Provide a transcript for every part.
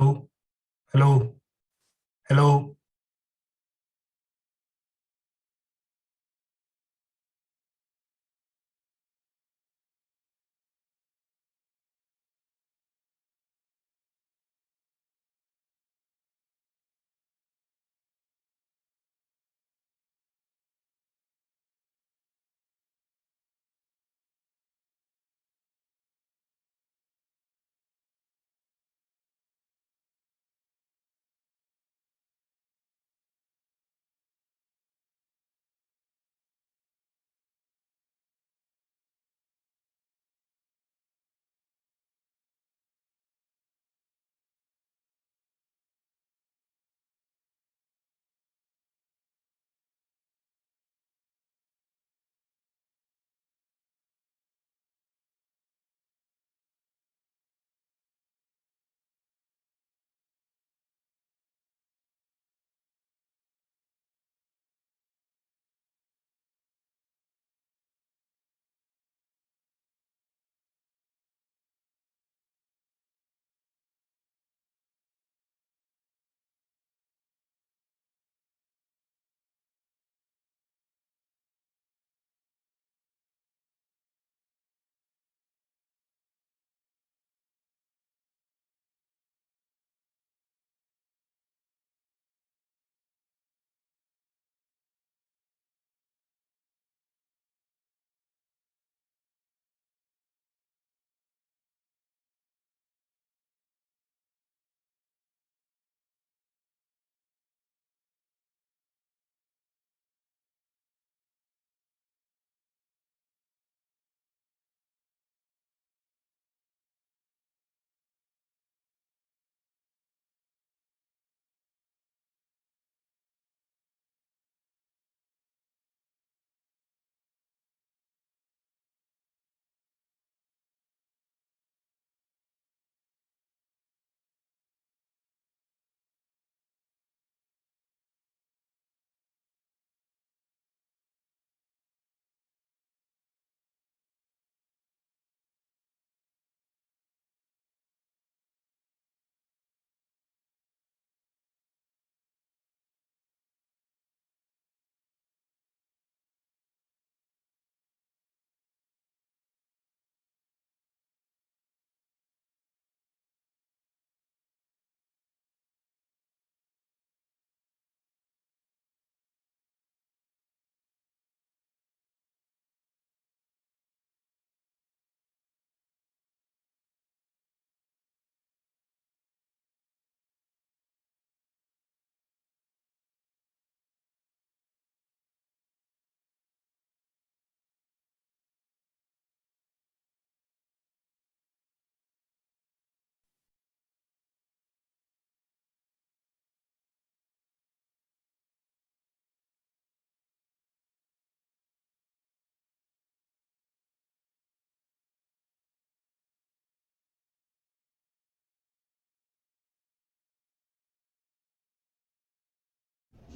Hello, hello, hello.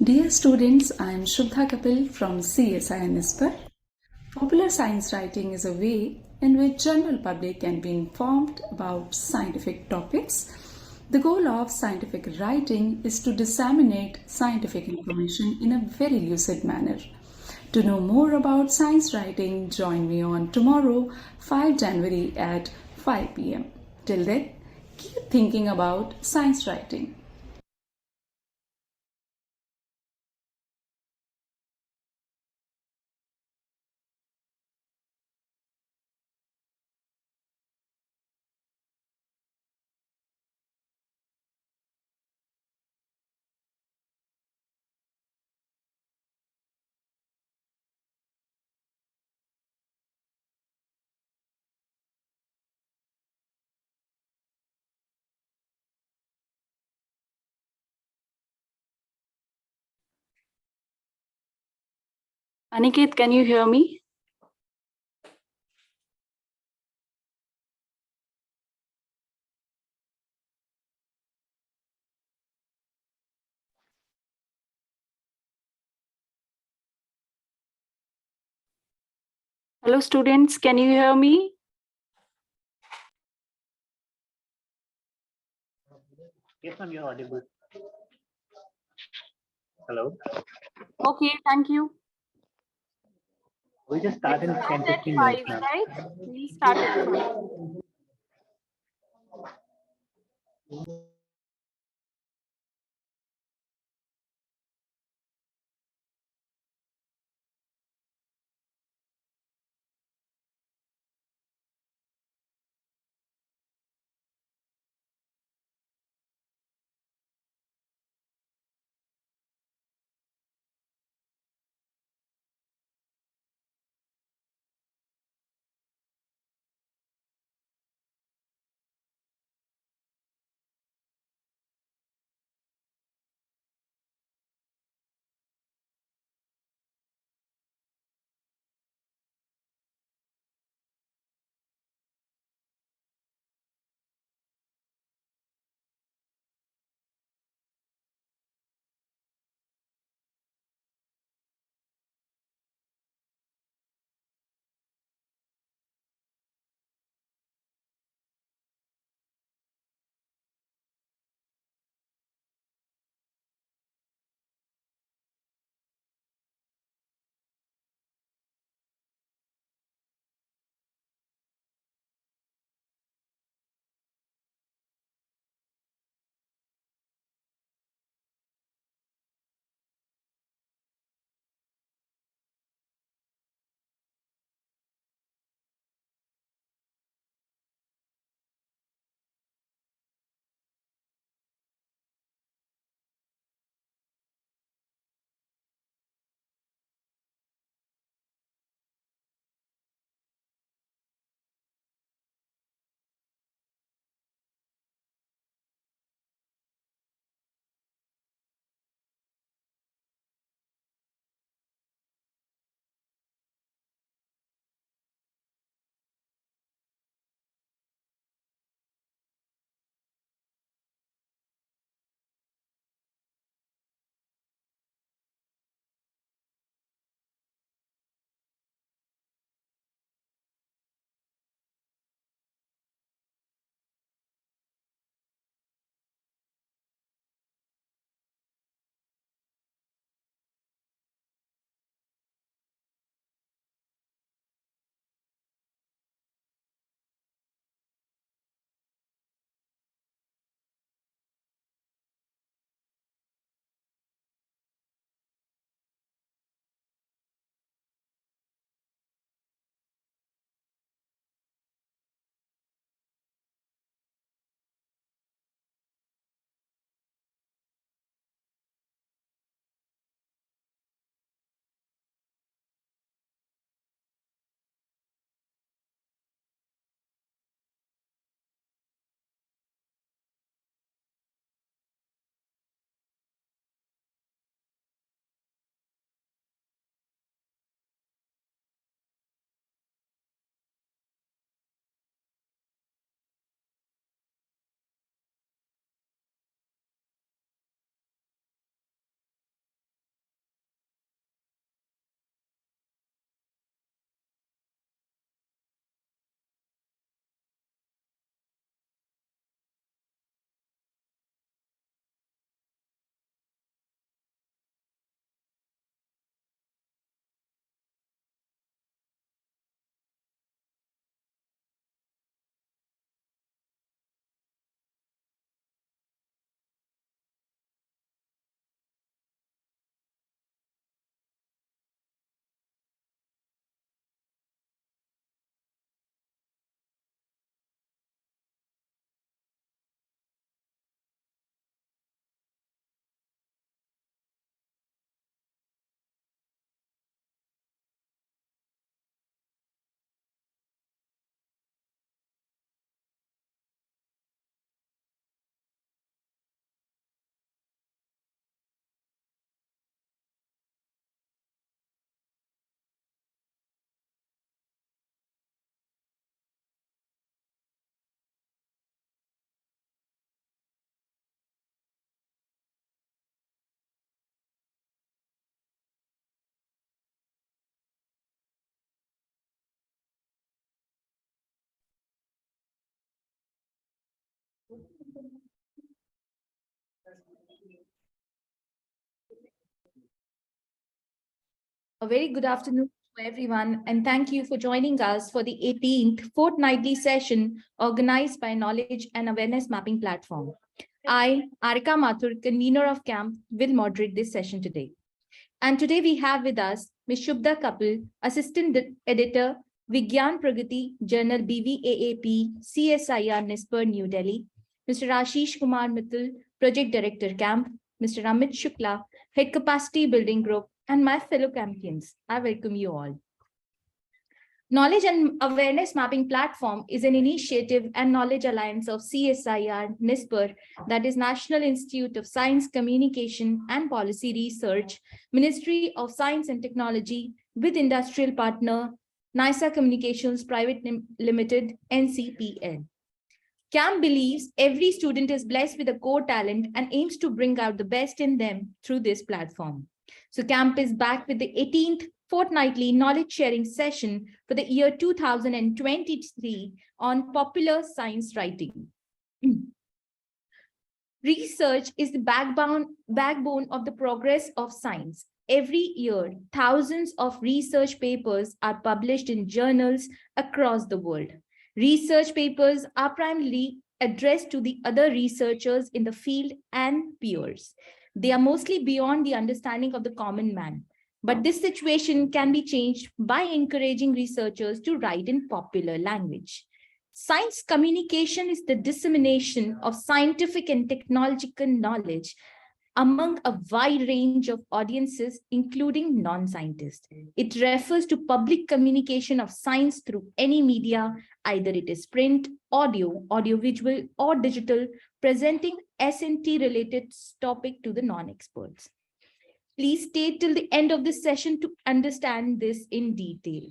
Dear students, I am Shubha Kapil from CSI NSPER. Popular science writing is a way in which general public can be informed about scientific topics. The goal of scientific writing is to disseminate scientific information in a very lucid manner. To know more about science writing, join me on tomorrow, 5 January at 5 pm. Till then, keep thinking about science writing. Aniket, can you hear me? Hello students, can you hear me? Yes, ma'am, you're audible. Hello. Okay, thank you. We just start in Let's 10 start at 15 minutes, 5, ma'am. right? We'll start at 5. A very good afternoon to everyone, and thank you for joining us for the 18th fortnightly session organized by Knowledge and Awareness Mapping Platform. I, Arika Mathur, convener of CAMP, will moderate this session today. And today we have with us Ms. Shubda Kapil, Assistant Editor, Vigyan Pragati, Journal BVAAP, CSIR, NISPER, New Delhi, Mr. Ashish Kumar Mittal, Project Director, CAMP, Mr. Amit Shukla, Head Capacity Building Group, and my fellow Campions. I welcome you all. Knowledge and Awareness Mapping Platform is an initiative and knowledge alliance of CSIR, NISPER, that is National Institute of Science, Communication and Policy Research, Ministry of Science and Technology, with industrial partner, NISA Communications Private Limited, NCPL. CAMP believes every student is blessed with a core talent and aims to bring out the best in them through this platform. So CAMP is back with the 18th fortnightly knowledge sharing session for the year 2023 on popular science writing. Research is the backbone of the progress of science. Every year, thousands of research papers are published in journals across the world. Research papers are primarily addressed to the other researchers in the field and peers. They are mostly beyond the understanding of the common man. But this situation can be changed by encouraging researchers to write in popular language. Science communication is the dissemination of scientific and technological knowledge among a wide range of audiences, including non-scientists. It refers to public communication of science through any media, either it is print, audio, audiovisual, or digital, presenting S&T-related topic to the non-experts. Please stay till the end of this session to understand this in detail.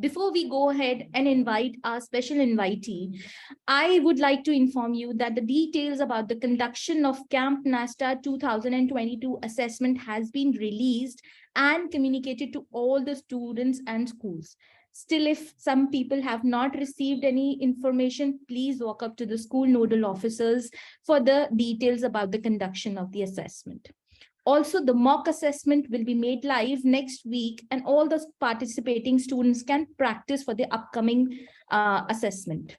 Before we go ahead and invite our special invitee, I would like to inform you that the details about the conduction of CAMP NASTA 2022 assessment has been released and communicated to all the students and schools. Still, if some people have not received any information, please walk up to the school nodal officers for the details about the conduction of the assessment. Also, the mock assessment will be made live next week, and all the participating students can practice for the upcoming assessment.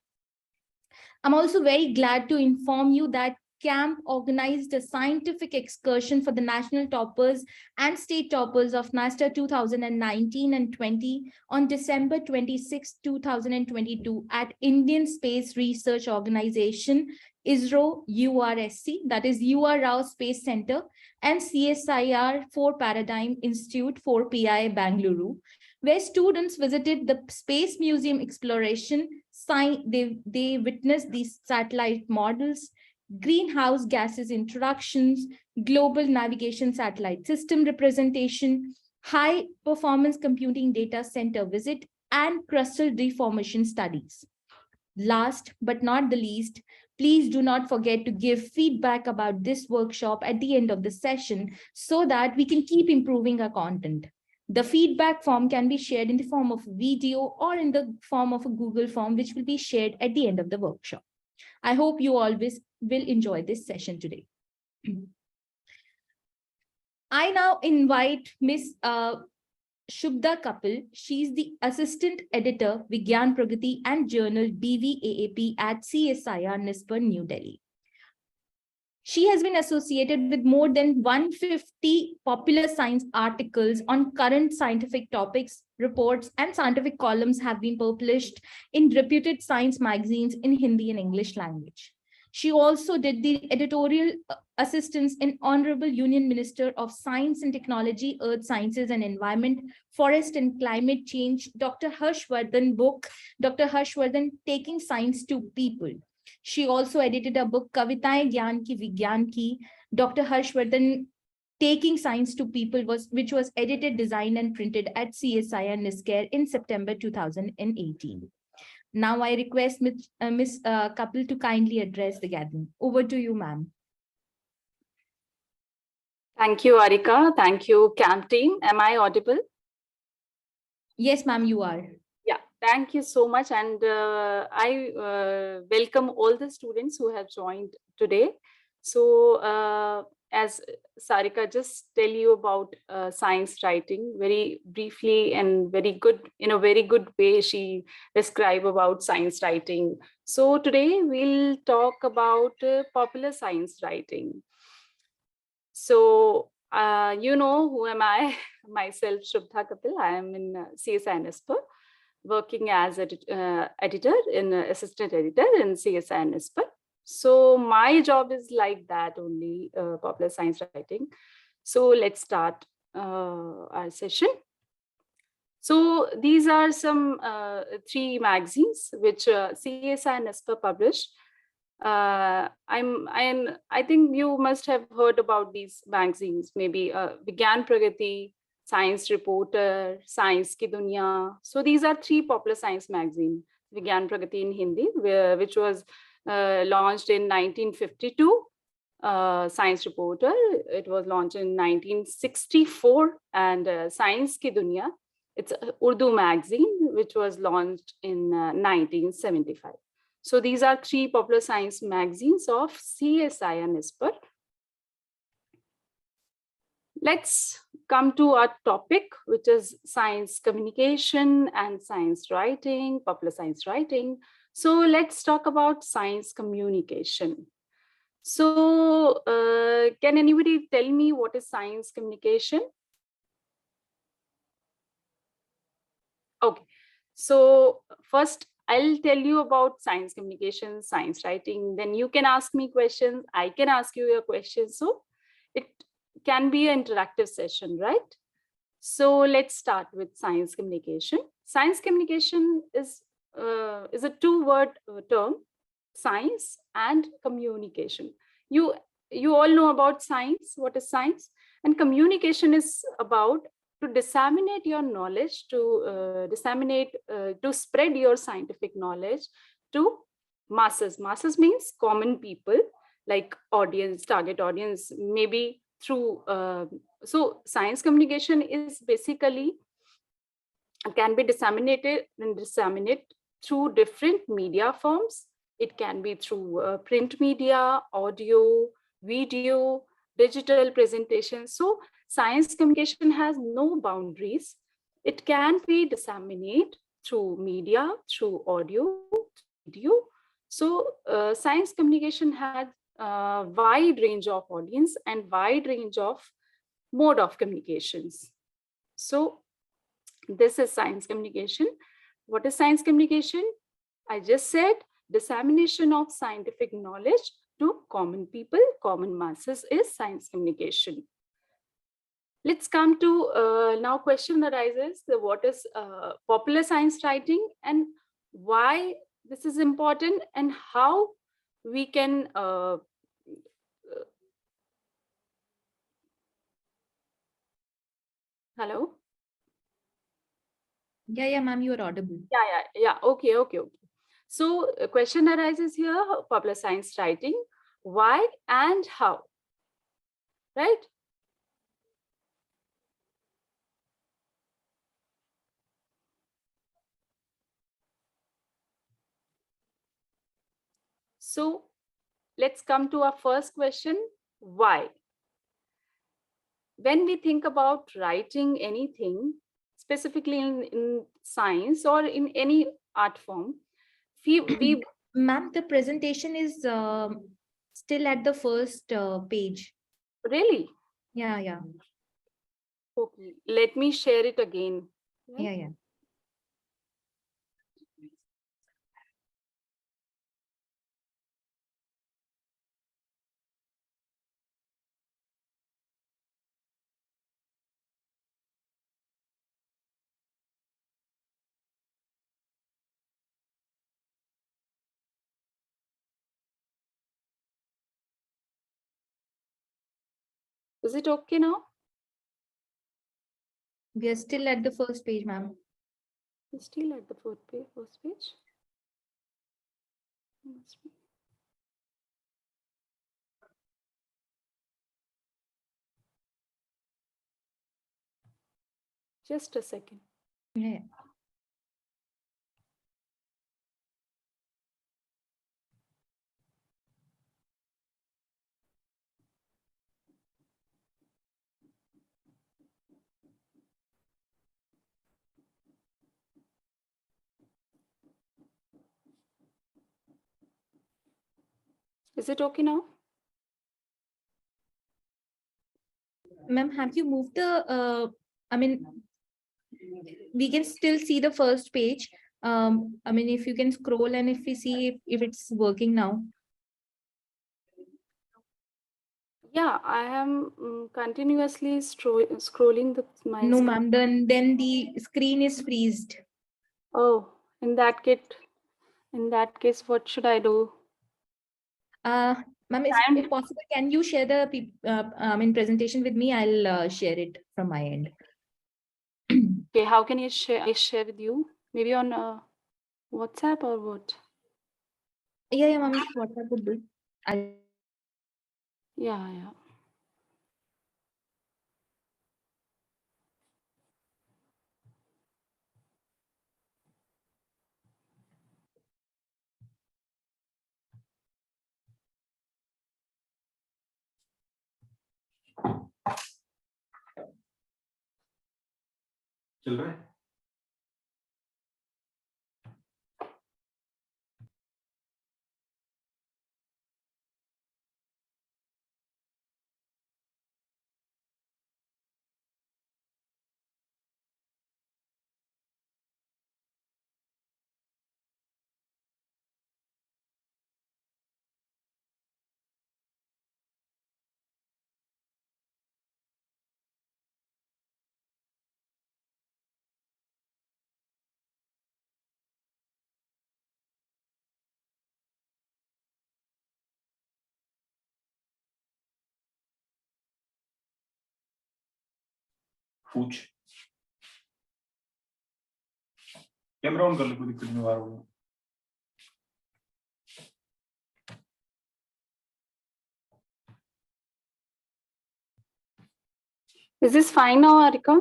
I'm also very glad to inform you that CAMP organized a scientific excursion for the national toppers and state toppers of NASTA 2019 and 20 on December 26, 2022 at Indian Space Research Organization, ISRO URSC, that is UR Rao Space Center, and CSIR 4 Paradigm Institute 4PI Bangalore, where students visited the Space Museum exploration. They witnessed these satellite models, greenhouse gases introductions, global navigation satellite system representation, high performance computing data center visit, and crustal deformation studies. Last but not the least, please do not forget to give feedback about this workshop at the end of the session so that we can keep improving our content. The feedback form can be shared in the form of video or in the form of a Google form, which will be shared at the end of the workshop. I hope you all will enjoy this session today. I now invite Ms. Shubda Kapil. She's the Assistant Editor, Vigyan Pragati and Journal BVAAP at CSIR, NISPER, New Delhi. She has been associated with more than 150 popular science articles on current scientific topics. Reports and scientific columns have been published in reputed science magazines in Hindi and English language. She also did the editorial assistance in Honorable Union Minister of Science and Technology, Earth Sciences and Environment, Forest and Climate Change, Dr. Harshvardhan book, Dr. Harshvardhan Taking Science to People. She also edited a book, Kavitaएं Gyan Ki Vigyan Ki, Dr. Harshvardhan Taking Science to People, which was edited, designed, and printed at CSIR NISCARE in September 2018. Now I request Ms. Kapil to kindly address the gathering. Over to you, ma'am. Thank you, Arika. Thank you, CAMP team. Am I audible? Yes, ma'am, you are. Yeah, thank you so much. And I welcome all the students who have joined today. So as Sarika just tell you about science writing very briefly and very good, in a very good way, she described about science writing. So today we'll talk about popular science writing. So, you know, who am I? Myself, Shubha Kapil. I am in CSI NSPER, working as editor, assistant editor in CSI NSPER. So my job is like that only, popular science writing. So let's start our session. So these are some 3 magazines which CSI NSPER publish. I think you must have heard about these magazines, maybe Vigyan Pragati, Science Reporter, Science Ki Duniya. So these are 3 popular science magazines. Vigyan Pragati in Hindi, which was launched in 1952. Science Reporter, it was launched in 1964, and Science Ki Duniya, it's an Urdu magazine which was launched in 1975. So these are 3 popular science magazines of CSI NSPER. Let's come to our topic, which is science communication and science writing, popular science writing. So let's talk about science communication. So can anybody tell me what is science communication? Okay, so first I'll tell you about science communication, science writing, then you can ask me questions, I can ask you your questions. So it can be an interactive session, right? So let's start with science communication. Science communication is a 2-word term, science and communication. You all know about science, what is science? And communication is about to disseminate your knowledge, to spread your scientific knowledge to masses. Masses means common people, like audience, target audience, maybe through, so science communication is basically can be disseminated through different media forms. It can be through print media, audio, video, digital presentation. So science communication has no boundaries. It can be disseminated through media, through audio, video. So science communication has a wide range of audience and wide range of mode of communications. So this is science communication. What is science communication? I just said dissemination of scientific knowledge to common people, common masses is science communication. Let's come to now question arises, what is popular science writing and why this is important and how we can hello? Yeah, ma'am, you are audible. Yeah. Okay. So a question arises here, popular science writing, why and how, right? So let's come to our first question, why? When we think about writing anything, specifically in science or in any art form, we Ma'am, the presentation is still at the first page. really? Yeah. Okay, let me share it again. Yeah. Is it okay now? We are still at the first page, ma'am. Still at the first page. Just a second. Yeah. Is it okay now? Ma'am, have you moved the, I mean, we can still see the first page. I mean, if you can scroll and if we see if it's working now. Yeah, I am continuously scrolling my No, screen. ma'am, then the screen is freezed. Oh, in that case, what should I do? Ma'am, if possible, can you share the presentation with me? I'll share it from my end. Okay, how can I share with you? Maybe on WhatsApp or what? Yeah, ma'am, WhatsApp would do. Yeah. चल रहा है? पूछ camera on कर लो, कोई दिक्कत नहीं, बाहर होगा। Is this fine now, Arika?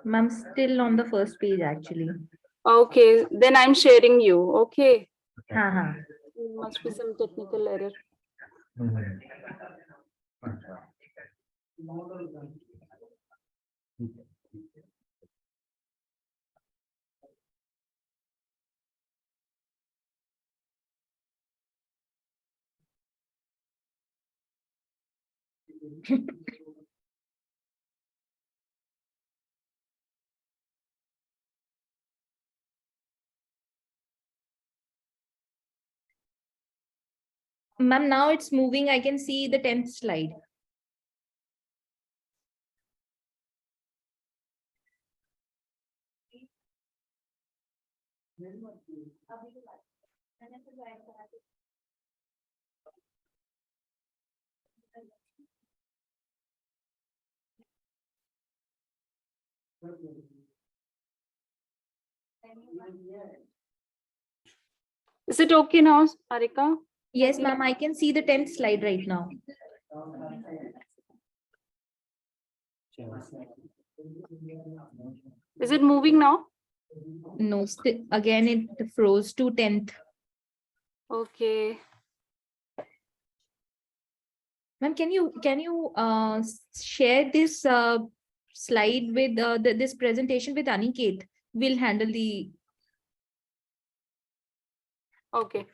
Ma'am, still on the first page actually. Okay, then I'm sharing you. Okay. Ha. Must be some technical error. Ma'am, now it's moving. I can see the 10th slide. Is it okay now, Arika? Yes, ma'am, I can see the 10th slide right now. Is it moving now? No, still again it froze to 10th. Okay. Ma'am, can you share this slide with this presentation with Aniket? We'll handle the. Okay.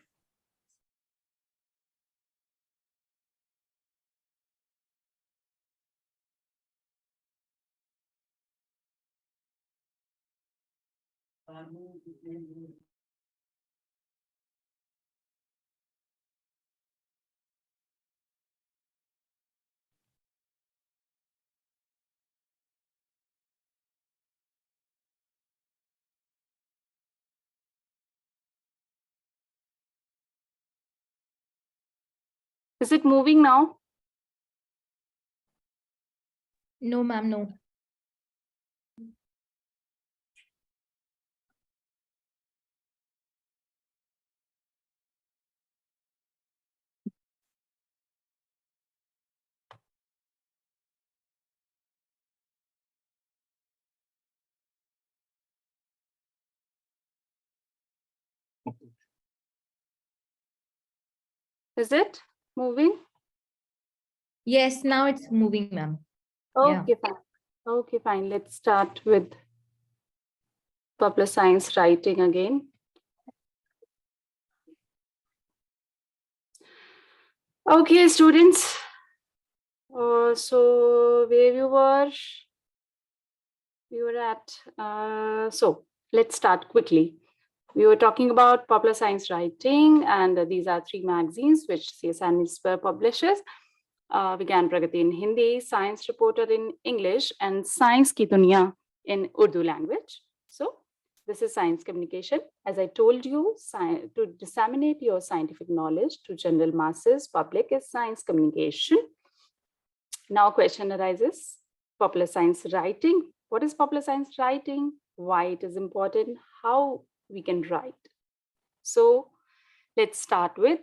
Is it moving now? No, ma'am, no. Is it moving? Yes, now it's moving, ma'am. Okay, fine. Okay, fine. Let's start with Popular Science Writing again. Okay, students. So where we were at. So let's start quickly. We were talking about popular science writing, and these are 3 magazines which CSI Newspaper publishes. Vigyan Pragati in Hindi, Science Reporter in English, and Science Ki Duniya in Urdu language. So this is science communication. As I told you, to disseminate your scientific knowledge to general masses, public is science communication. Now question arises, popular science writing. What is popular science writing? Why it is important? How we can write? So let's start with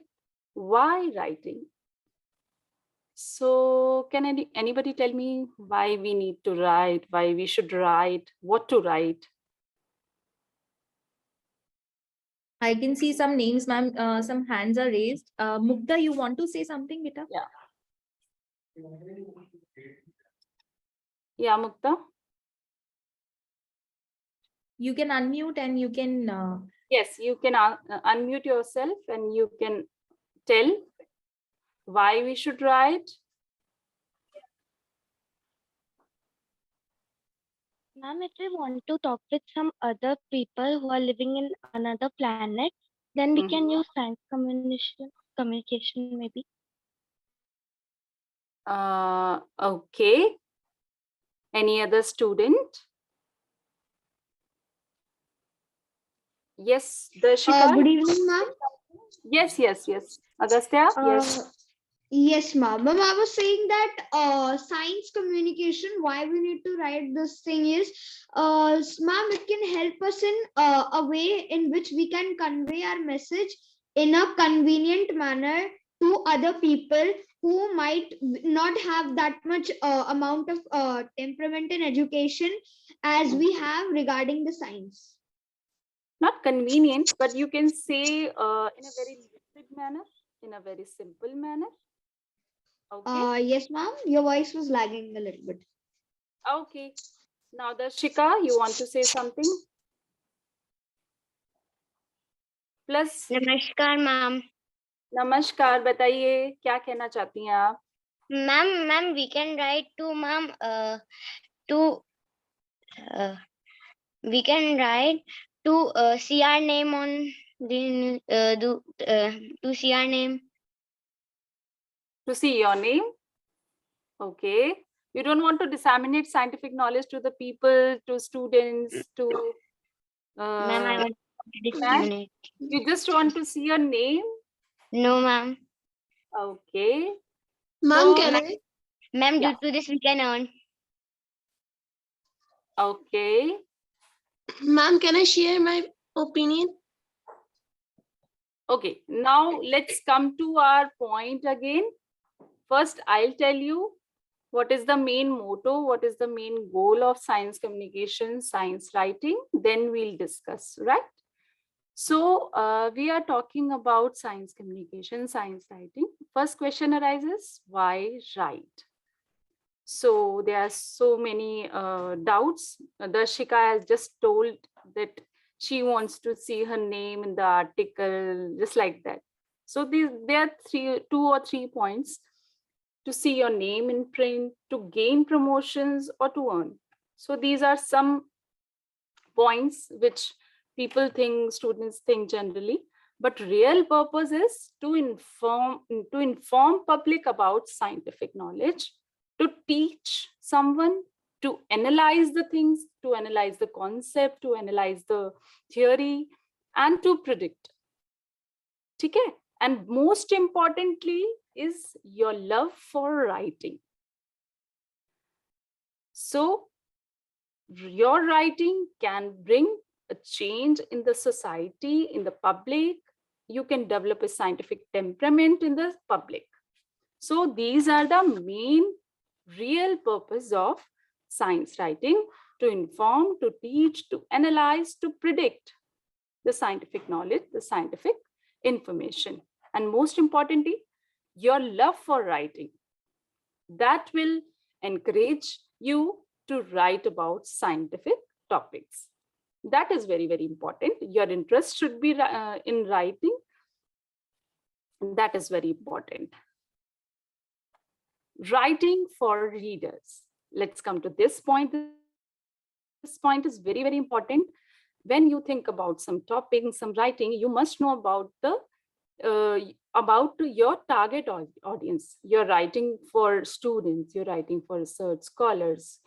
why writing. So can anybody tell me why we need to write, why we should write, what to write? I can see some names, ma'am. Some hands are raised. Mukta, you want to say something, beta? Yeah. Yeah, Mukta. You can unmute and you can. Yes, you can unmute yourself and you can tell why we should write. Ma'am, if we want to talk with some other people who are living in another planet, then we can use science communication maybe. Okay. Any other student? Yes, Darshika. Good evening, ma'am. Yes. Agastya, yes. Yes, ma'am. Ma'am, I was saying that science communication, why we need to write this thing is, ma'am, it can help us in a way in which we can convey our message in a convenient manner to other people who might not have that much amount of temperament and education as we have regarding the science. Not convenient, but you can say in a very lucid manner, in a very simple manner. Okay. Yes, ma'am. Your voice was lagging a little bit. Okay. Now, Darshika, you want to say something? Plus. नमस्कार ma'am. नमस्कार, बताइए क्या कहना चाहती हैं आप? Ma'am, we can write to ma'am we can write to see our name on the to see our name. To see your name. Okay. You don't want to disseminate scientific knowledge to the people, to students, to. Ma'am, I want to disseminate. You just want to see your name? No, ma'am. Okay. Ma'am, So, can I? Ma'am, Yeah. due to this we can earn. Okay. Ma'am, can I share my opinion? Okay. Now let's come to our point again. First, I'll tell you what is the main motto, what is the main goal of science communication, science writing. Then we'll discuss, right? So we are talking about science communication, science writing. First question arises, why write? So there are so many doubts. Darshika has just told that she wants to see her name in the article, just like that. So there are 2 or 3 points: to see your name in print, to gain promotions, or to earn. So these are some points which people think, students think generally, but real purpose is to inform public about scientific knowledge, to teach someone, to analyze the things, to analyze the concept, to analyze the theory, and to predict. Okay? And most importantly is your love for writing. So your writing can bring a change in the society, in the public. You can develop a scientific temperament in the public. So these are the main real purpose of science writing: to inform, to teach, to analyze, to predict the scientific knowledge, the scientific information. And most importantly, your love for writing. That will encourage you to write about scientific topics. That is very, very important. Your interest should be in writing. That is very important. Writing for readers. Let's come to this point. This point is very, very important. When you think about some topic, some writing, you must know about your target audience. You're writing for students, you're writing for research scholars.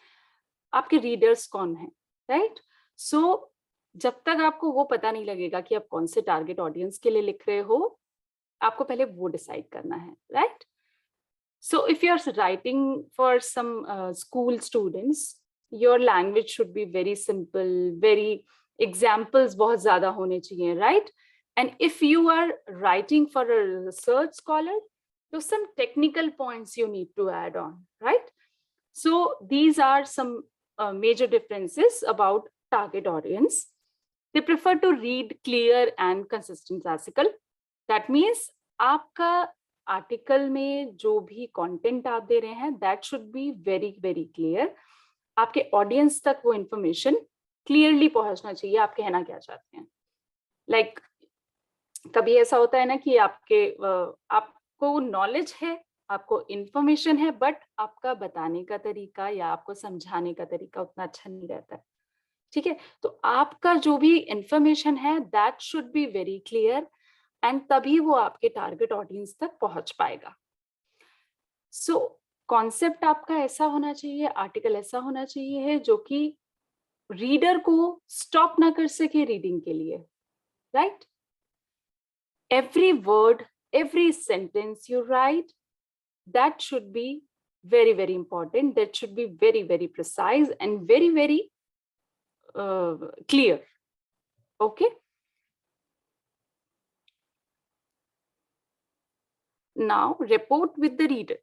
आपके readers कौन हैं, right? So जब तक आपको वो पता नहीं लगेगा कि आप कौन से target audience के लिए लिख रहे हो, आपको पहले वो decide करना है, right? So if you're writing for some school students, your language should be very simple, very examples बहुत ज़्यादा होने चाहिए, right? And if you are writing for a research scholar, so some technical points you need to add on, right? So these are some major differences about target audience. They prefer to read clear and consistent classical. That means आपका article में जो भी content आप दे रहे हैं, that should be very very clear. आपके audience तक वो इंफॉर्मेशन क्लियरली पहुंचना चाहिए, आप कहना क्या चाहते हैं. लाइक कभी ऐसा होता है ना कि आपको नॉलेज है, आपको इंफॉर्मेशन है, बट आपका बताने का तरीका या आपको समझाने का तरीका उतना अच्छा नहीं रहता है. ठीक है, तो आपका जो भी इंफॉर्मेशन है that should be very clear, and तभी वो आपके टारगेट ऑडियंस तक पहुंच पाएगा. सो कॉन्सेप्ट आपका ऐसा होना चाहिए, आर्टिकल ऐसा होना चाहिए जो कि रीडर को स्टॉप ना कर सके रीडिंग के लिए, right? Every word, every sentence you right, that should B very, very important. That should be very, very precise and very, very clear. Okay. Now, report with the reader.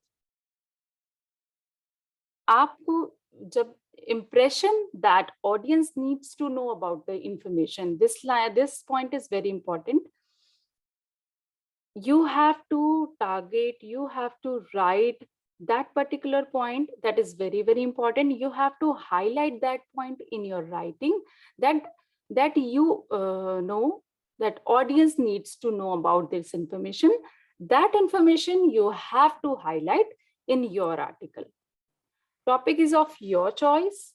आपको जब impression that audience needs to know about the information, this point is very important. You have to target, you have to write that particular point. That is very, very important. You have to highlight that point in your writing, that you know that audience needs to know about this information. That information you have to highlight in your article. Topic is of your choice,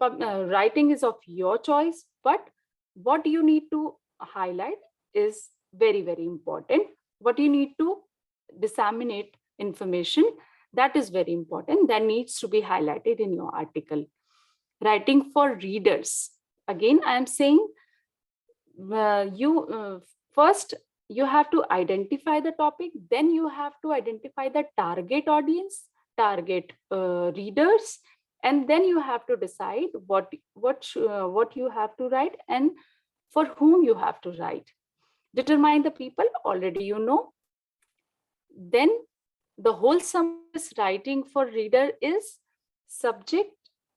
writing is of your choice, but what you need to highlight is very, very important. What you need to disseminate information, that is very important. That needs to be highlighted in your article. Writing for readers. Again, I am saying first you have to identify the topic, then you have to identify the target audience, target readers, and then you have to decide what you have to write and for whom you have to write. Determine the people, already you know. Then the whole sum is writing for reader is subject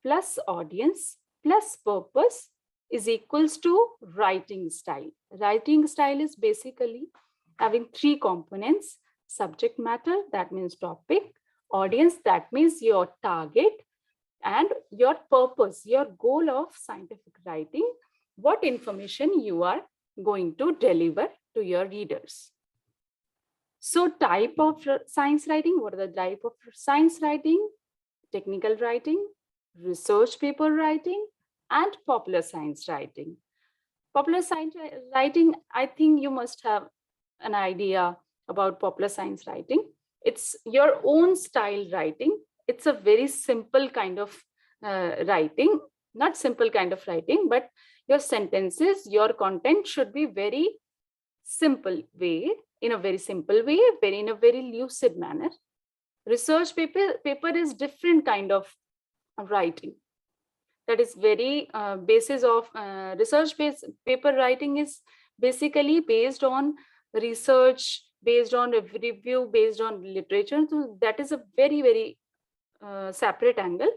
plus audience plus purpose is equals to writing style. Writing style is basically having three components: subject matter, that means topic; audience, that means your target; and your purpose, your goal of scientific writing, what information you are going to deliver to your readers. So type of science writing, what are the type of science writing? Technical writing, research paper writing, and popular science writing. Popular science writing, I think you must have an idea about popular science writing. It's your own style writing. It's a very simple kind of writing, not simple kind of writing, but your sentences, your content should be very simple way, in a very simple way, in a very lucid manner. Research paper is different kind of writing. That is very basis of research paper writing is basically based on research, based on review, based on literature. So that is a very, very separate angle.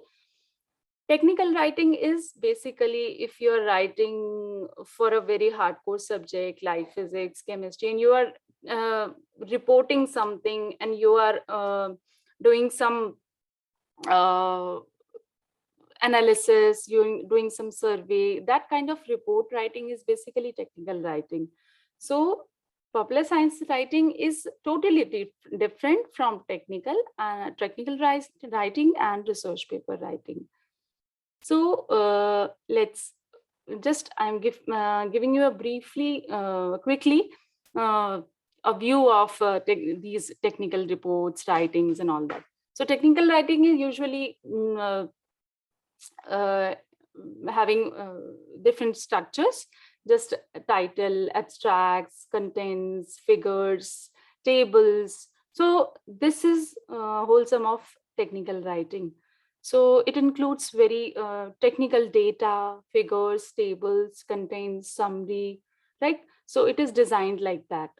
Technical writing is basically if you're writing for a very hardcore subject like physics, chemistry, and you are reporting something and you are doing some analysis, doing some survey, that kind of report writing is basically technical writing. So popular science writing is totally different from technical writing and research paper writing. So let's just, I'm giving you a quickly a view of these technical reports, writings and all that. So technical writing is usually having different structures, just title, abstracts, contents, figures, tables. So this is wholesome of technical writing. So it includes very technical data, figures, tables, contents, summary, right? So it is designed like that.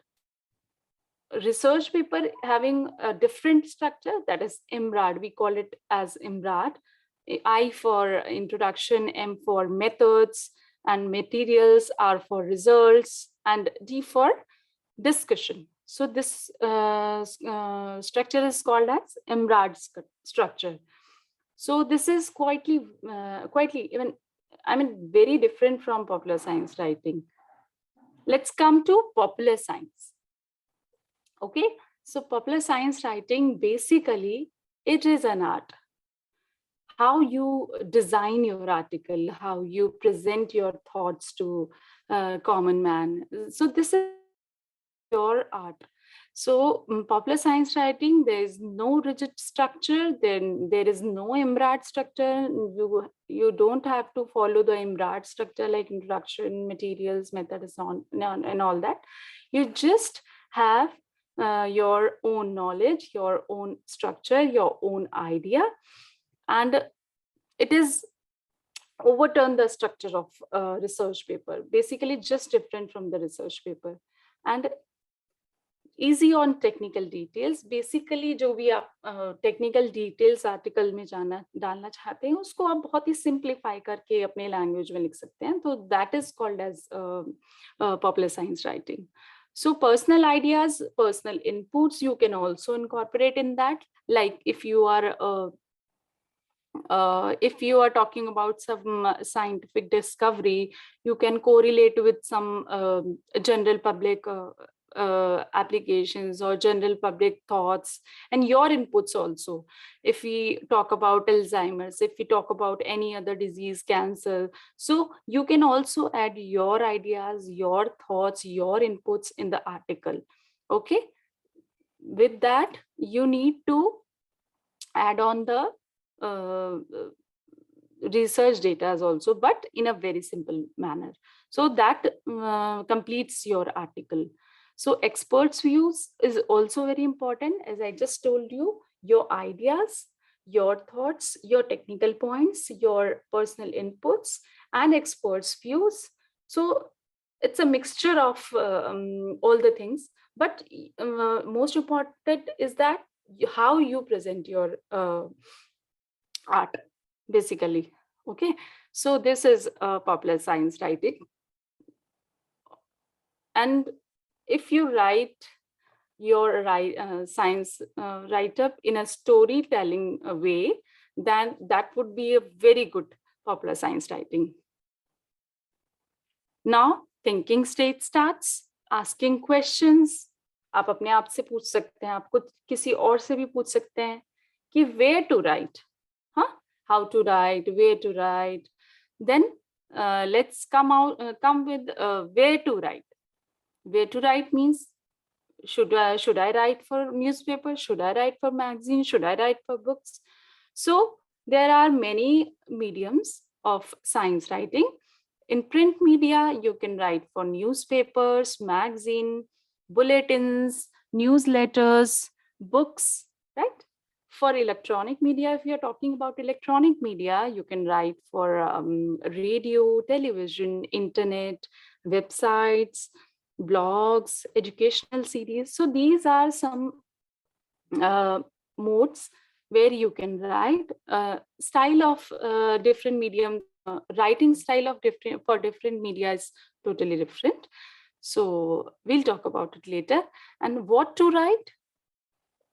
Research paper having a different structure, that is IMRAD. We call it as IMRAD. I for introduction, M for methods, and materials, R for results, and D for discussion. So this structure is called as IMRAD structure. So this is quietly even, I mean, very different from popular science writing. Let's come to popular science. Okay, so popular science writing, basically, it is an art. How you design your article, how you present your thoughts to common man. So this is your art. So popular science writing, there is no rigid structure, then there is no IMRAD structure. You don't have to follow the IMRAD structure like introduction, materials, methods, and all that. You just have your own knowledge, your own structure, your own idea, and it is overturn the structure of research paper, basically just different from the research paper, and easy on technical details. Basically जो भी आप technical details article में डालना चाहते हैं, उसको आप बहुत ही simplify करके अपने language में लिख सकते हैं. तो that is called as popular science writing. So personal ideas, personal inputs, you can also incorporate in that. Like if you are talking about some scientific discovery, you can correlate with some general public applications or general public thoughts and your inputs also. If we talk about Alzheimer's, if we talk about any other disease, cancer, so you can also add your ideas, your thoughts, your inputs in the article. Okay, with that you need to add on the research data also, but in a very simple manner. So that completes your article. So experts' views is also very important. As I just told you, your ideas, your thoughts, your technical points, your personal inputs, and experts' views. So it's a mixture of all the things, but most important is that how you present your art, basically. Okay, so this is popular science writing. And if you write your science write-up in a storytelling way, then that would be a very good popular science writing. Now thinking stage starts, asking questions. आप अपने आप से पूछ सकते हैं, आपको किसी और से भी पूछ सकते हैं कि where to write, how to write, where to write. Then let's come with where to write. Where to write means, should I write for newspaper? Should I write for magazine? Should I write for books? So there are many mediums of science writing. In print media, you can write for newspapers, magazine, bulletins, newsletters, books, right? For electronic media, if you're talking about electronic media, you can write for radio, television, internet, websites, blogs, educational series. So these are some modes where you can write. Style of different medium, writing style of different media is totally different. So we'll talk about it later. And what to write?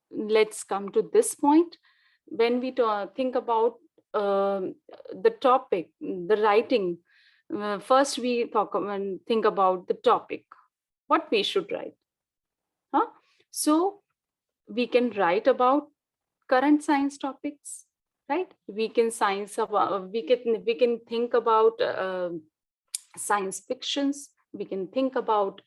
Let's come to this point. When we think about the topic, the writing, first we think about the topic, what we should write. Huh? So we can write about current science topics, right? We can we can think about science fictions. We can think about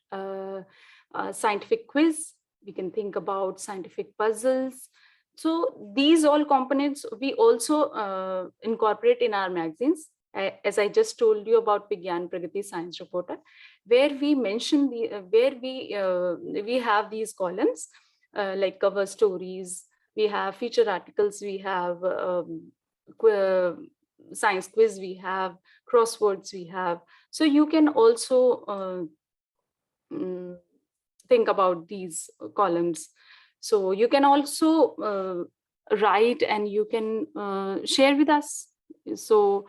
scientific quiz. We can think about scientific puzzles. So these all components we also incorporate in our magazines. As I just told you about Vigyan Pragati Science Reporter, where we mention where we have these columns like cover stories, we have feature articles, we have science quiz, we have crosswords, we have. So you can also think about these columns. So you can also write and you can share with us. So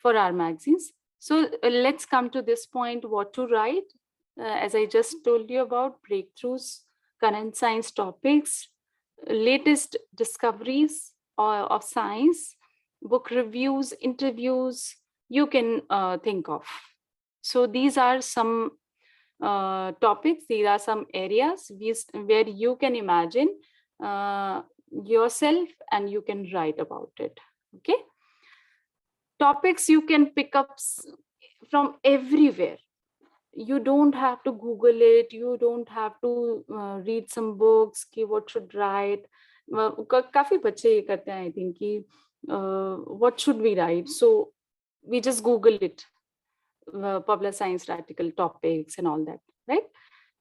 for our magazines. So let's come to this point, what to write. As I just told you about breakthroughs, current science topics, latest discoveries of science, book reviews, interviews, you can think of. So these are some topics, these are some areas where you can imagine yourself and you can write about it. Okay. Topics you can pick up from everywhere. You don't have to Google it. You don't have to read some books ki what should write. काफी बच्चे ये करते हैं, I think कि what should we write? So we just Google it, Popular Science article topics and all that, right?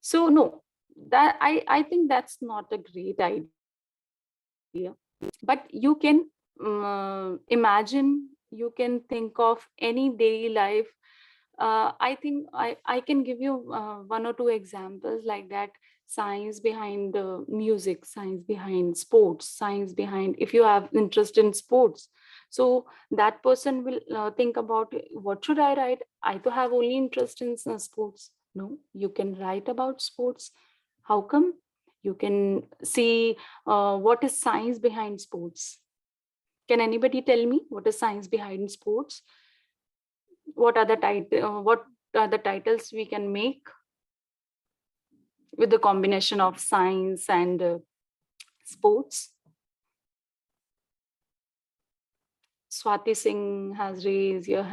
So no, that I think that's not a great idea. But you can imagine, you can think of any daily life. I think I can give you one or two examples like that. Science behind music, science behind sports, science behind, if you have interest in sports, so that person will think about what should I write? I to have only interest in sports. No, you can write about sports. How come? You can see what is science behind sports. Can anybody tell me what is science behind sports? What are the titles we can make with the combination of science and sports? Swati Singh has raised the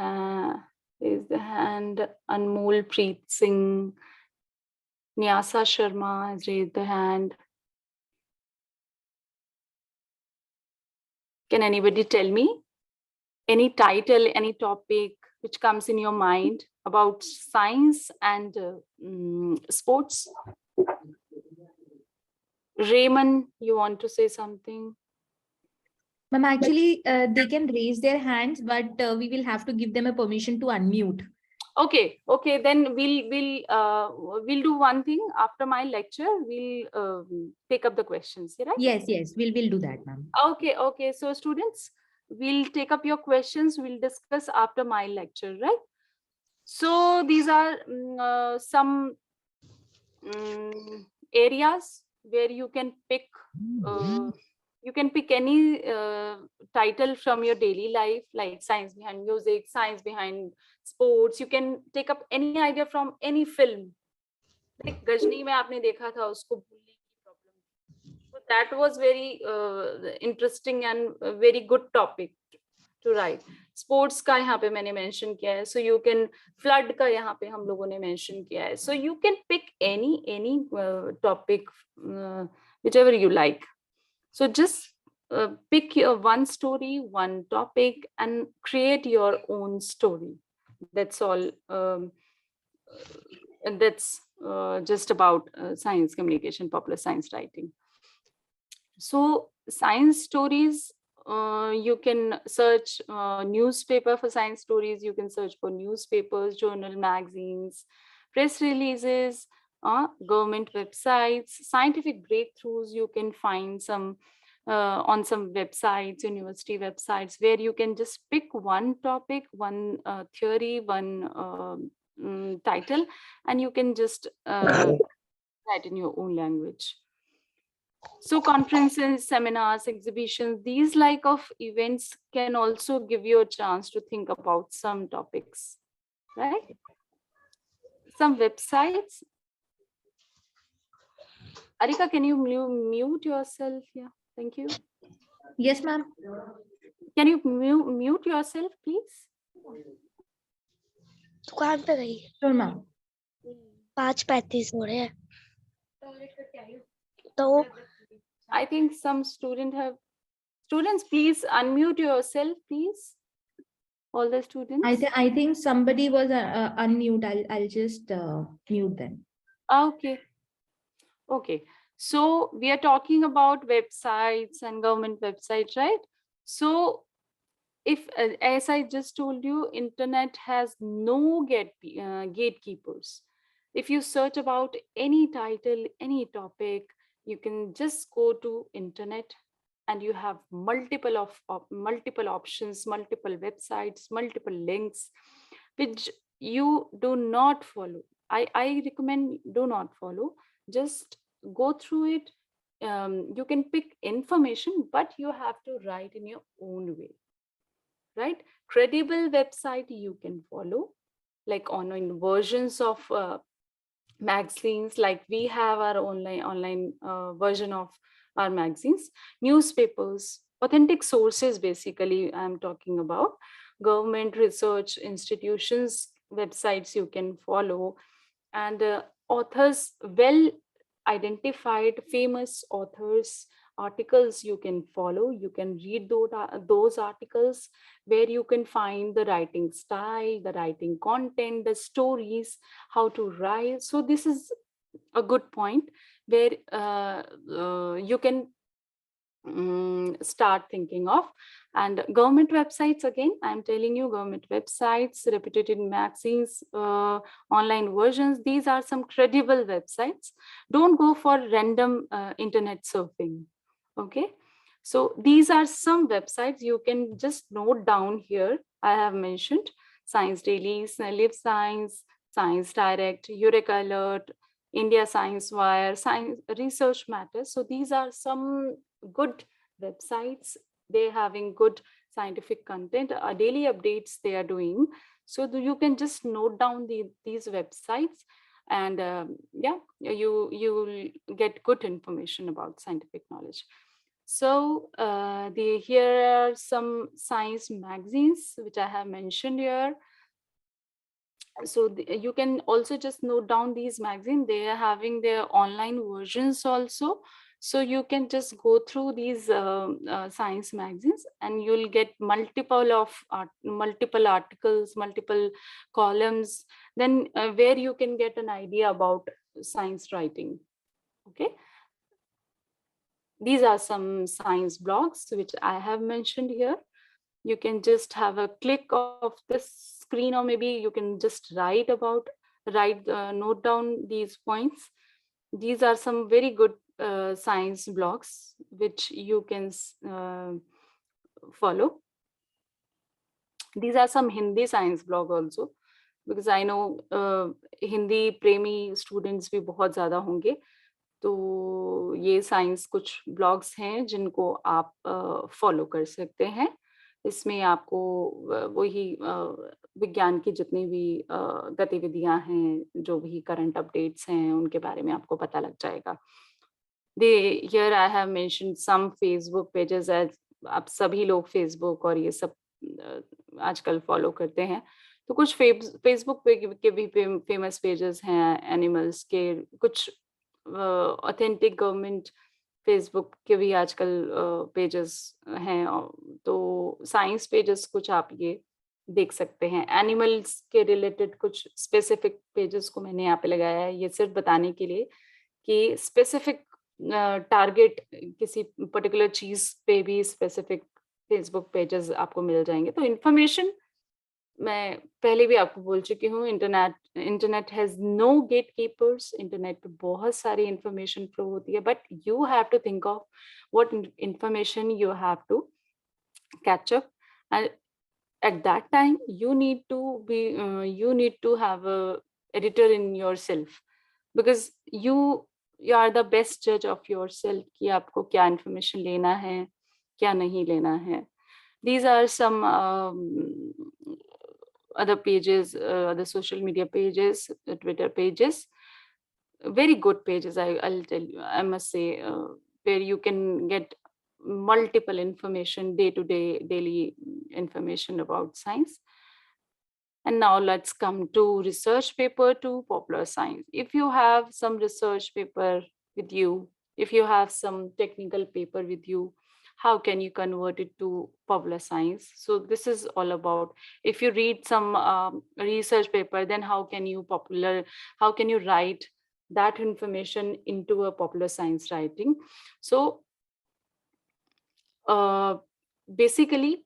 hand. Anmol Preet Singh, Nyasa Sharma has raised the hand. Can anybody tell me any title, any topic which comes in your mind about science and sports? Raymond, you want to say something? Ma'am, actually, they can raise their hands, but we will have to give them a permission to unmute. Okay, then we'll do one thing. After my lecture, we'll take up the questions, right? Yes, we'll do that, ma'am. Okay. So students, we'll take up your questions. We'll discuss after my lecture, right? So these are some areas where you can pick. You can pick any title from your daily life, like science behind music, science behind sports. You can take up any idea from any film. Like Gajni mein aapne dekha tha usko bhulne ki problem. So that was very interesting and a very good topic to write. Sports का यहाँ पे मैंने mention किया है. So you can flood का यहाँ पे हम लोगों ने mention किया है. So you can pick any topic, whichever you like. So just pick your one story, one topic, and create your own story. That's all. And that's just about science communication, popular science writing. So science stories, you can search newspaper for science stories. You can search for newspapers, journal, magazines, press releases, government websites, scientific breakthroughs. You can find some on some websites, university websites, where you can just pick one topic, one theory, one title, and you can just write in your own language. So conferences, seminars, exhibitions, these like of events can also give you a chance to think about some topics, right? Some websites. Arika, can you mute yourself? Yeah, thank you. Yes, ma'am. Can you mute yourself, please? दुकान पे गई Sure, ma'am. 5:35 हो रहे हैं तो I think some students, please unmute yourself, please. All the students. I think somebody was unmute. I'll just mute them. Okay. Okay. So we are talking about websites and government websites, right? So if, as I just told you, internet has no gatekeepers. If you search about any title, any topic, you can just go to internet and you have multiple options, multiple websites, multiple links, which you do not follow. I recommend do not follow. Just go through it. You can pick information, but you have to write in your own way, right? Credible website you can follow, like online versions of magazines, like we have our online version of our magazines, newspapers, authentic sources. Basically, I'm talking about government research institutions websites you can follow, and authors, well identified famous authors articles you can follow. You can read those articles where you can find the writing style, the writing content, the stories, how to write. So this is a good point where you can start thinking of. And government websites, again, I'm telling you, government websites, reputed magazines, online versions, these are some credible websites. Don't go for random internet surfing. Okay, so these are some websites you can just note down here. I have mentioned Science Daily, Live Science, Science Direct, Eureka Alert, India Science Wire, Science Research Matters. So these are some good websites. They're having good scientific content, daily updates they are doing. So you can just note down these websites, and yeah, you will get good information about scientific knowledge. So here are some science magazines which I have mentioned here. So you can also just note down these magazines. They are having their online versions also. So you can just go through these science magazines, and you'll get multiple articles, multiple columns, then where you can get an idea about science writing. Okay. These are some science blogs which I have mentioned here. You can just have a click of this screen, or maybe you can just note down these points. These are some very good science blogs which you can follow. These are some Hindi science blog also, because I know Hindi premi students भी बहुत ज़्यादा होंगे. तो ये science कुछ blogs हैं जिनको आप फॉलो कर सकते हैं. इसमें आपको वही विज्ञान की जितनी भी गतिविधियां हैं, जो भी करंट अपडेट्स हैं, उनके बारे में आपको पता लग जाएगा. Here I have mentioned some Facebook pages, as आप सभी लोग फेसबुक और ये सब आजकल फॉलो करते हैं. तो कुछ फेसबुक के भी फेमस पेजेस हैं एनिमल्स के, कुछ ऑथेंटिक गवर्नमेंट फेसबुक के भी आजकल पेजेस हैं. तो साइंस पेजेस कुछ आप ये देख सकते हैं. एनिमल्स के रिलेटेड कुछ स्पेसिफिक पेजेस को मैंने यहाँ पे लगाया है, ये सिर्फ बताने के लिए कि स्पेसिफिक टारगेट किसी पर्टिकुलर चीज पे भी स्पेसिफिक फेसबुक पेजेस आपको मिल जाएंगे. तो इंफॉर्मेशन मैं पहले भी आपको बोल चुकी हूँ, internet has no gate keepers. Internet पे बहुत सारी इंफॉर्मेशन फ्लो होती है, but you have to think of what information you have to catch up, and at that time you need to have a editor in yourself, because you are the best judge of yourself कि आपको क्या information लेना है, क्या नहीं लेना है. These are some other pages, other social media pages, Twitter pages. very good pages. I'll tell you, I must say, where you can get multiple information, day-to-day, daily information about science. And now let's come to research paper to popular science. If you have some research paper with you, if you have some technical paper with you, how can you convert it to popular science? So this is all about, if you read some research paper, then how can you write that information into a popular science writing? So basically,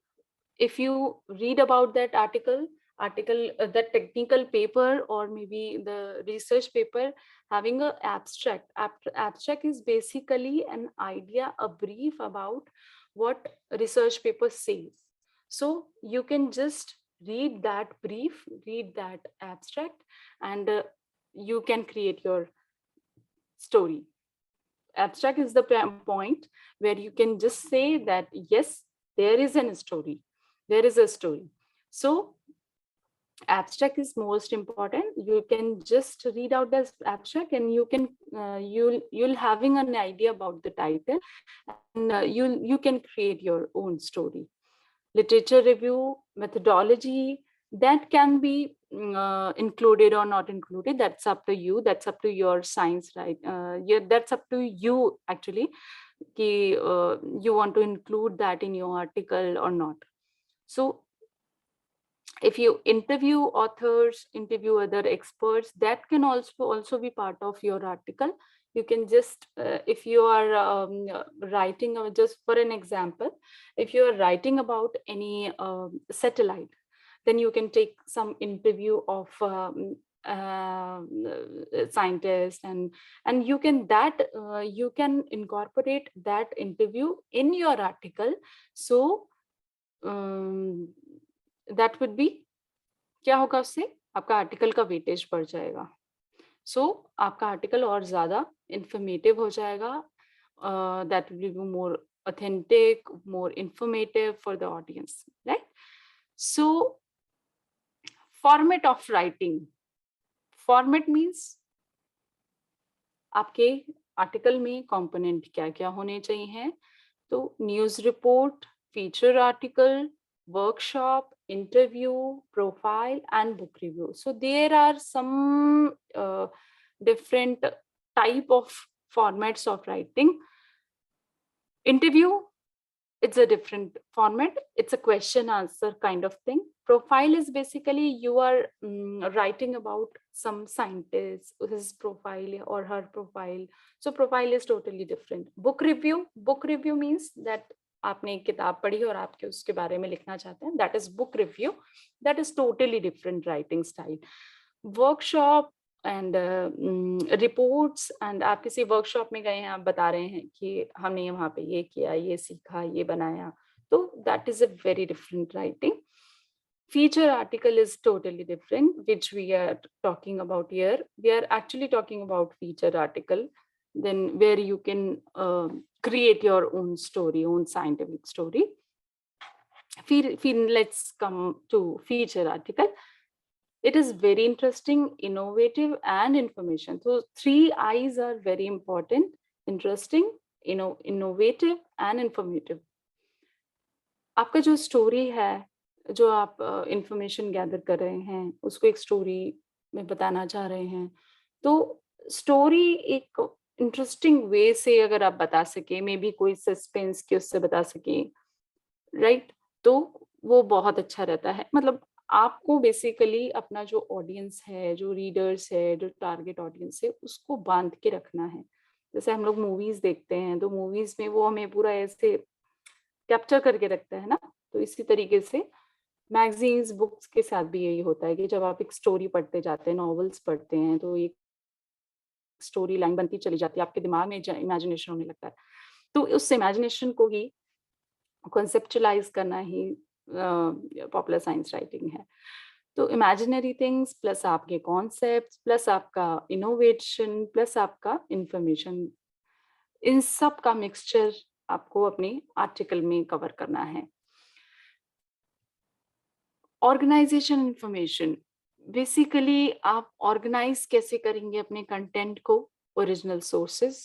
if you read about that article, that technical paper, or maybe the research paper having a abstract. Abstract is basically an idea, a brief about what research paper says. So you can just read that brief, read that abstract, and you can create your story. Abstract is the point where you can just say that, yes, there is a story. So abstract is most important. You can just read out the abstract, and you can you'll having an idea about the title, and you can create your own story. Literature review, methodology, that can be included or not included. That's up to you. That's up to your science, right? That's up to you actually. You want to include that in your article or not. So if you interview authors, interview other experts, that can also be part of your article. You can just, if you are writing, just for an example, if you are writing about any satellite, then you can take some interview of scientists, and you can incorporate that interview in your article. So that would be, क्या होगा उससे, आपका article का weightage बढ़ जाएगा. सो आपका article और ज्यादा इंफॉर्मेटिव हो जाएगा. That will be more authentic, more informative for the audience, right? So format of writing. Format means आपके आर्टिकल में कंपोनेंट क्या क्या होने चाहिए. तो news report, feature article, workshop, interview, profile, and book review. So there are some different type of formats of writing. Interview, it's a different format. It's a question answer kind of thing. Profile is basically you are writing about some scientist, his profile or her profile. So profile is totally different. Book review means that आपने एक किताब पढ़ी और आपके उसके बारे में लिखना चाहते हैं. That is book review. That is totally different writing style. Workshop and reports, and आप किसी workshop में गए हैं, आप बता रहे हैं कि हमने वहाँ पे ये किया, ये सीखा, ये बनाया. तो that is a very different writing. Feature article is totally different, which we are talking about here. We are actually talking about feature article, then where you can create your own story, own scientific story. Let's come to feature article. It is very interesting, innovative, and information. So 3 I's are very important: interesting, innovative, and informative. आपका जो story है, जो आप information gather कर रहे हैं, उसको एक स्टोरी में बताना चाह रहे हैं, तो स्टोरी एक इंटरेस्टिंग वे से अगर आप बता सके, मे बी कोई सस्पेंस के उससे बता सके, राइट, तो वो बहुत अच्छा रहता है. मतलब आपको बेसिकली अपना जो ऑडियंस है, जो रीडर्स है, जो टारगेट ऑडियंस है, उसको बांध के रखना है. जैसे हम लोग मूवीज देखते हैं, तो मूवीज में वो हमें पूरा ऐसे कैप्चर करके रखता है ना. तो इसी तरीके से मैगजीन्स, बुक्स के साथ भी यही होता है कि जब आप एक स्टोरी पढ़ते जाते हैं, नॉवेल्स पढ़ते हैं, तो एक स्टोरी लाइन बनती चली जाती है, आपके दिमाग में इमेजिनेशन होने लगता है. तो उस इमेजिनेशन को ही कॉन्सेप्चुअलाइज करना ही पॉपुलर साइंस राइटिंग है. तो इमेजिनरी थिंग्स प्लस आपके कॉन्सेप्ट्स प्लस आपका इनोवेशन प्लस आपका इंफॉर्मेशन, इन सब का मिक्सचर आपको अपने आर्टिकल में कवर करना है. Organization information. बेसिकली आप ऑर्गेनाइज कैसे करेंगे अपने कंटेंट को, ओरिजिनल सोर्सेस,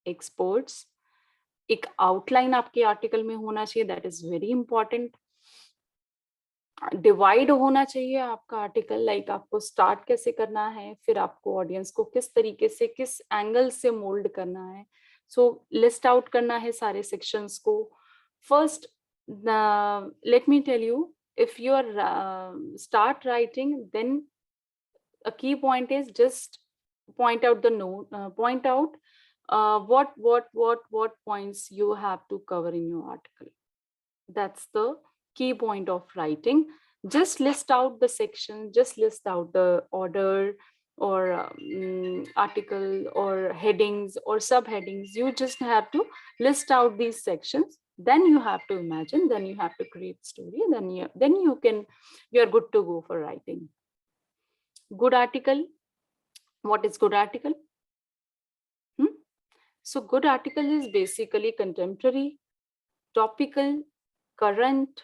एक्सपर्ट्स, एक आउटलाइन आपके आर्टिकल में होना चाहिए, that is very important. Divide होना चाहिए आपका आर्टिकल, लाइक आपको स्टार्ट कैसे करना है, फिर आपको ऑडियंस को किस तरीके से, किस एंगल से मोल्ड करना है। सो लिस्ट आउट करना है सारे सेक्शंस को। First, let me tell you, if you are start writing, then a key point is just point out the note, point out what points you have to cover in your article. That's the key point of writing. Just list out the section, just list out the order or article or headings or subheadings. You just have to list out these sections. Then you have to imagine, then you have to create story, then you're good to go for writing. Good article. What is good article? So good article is basically contemporary, topical, current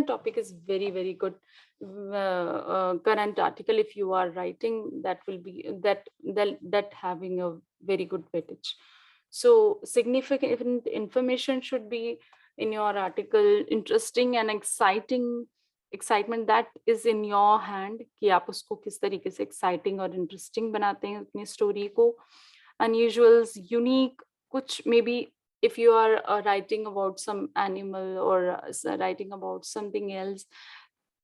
topic is very good. Current article, if you are writing, that will be that having a very good weightage. So significant information should be in your article, interesting and excitement that is in your hand कि आप उसको किस तरीके से exciting और interesting बनाते हैं अपनी story को. Unusuals, unique, कुछ maybe if you are writing about some animal or writing about something else,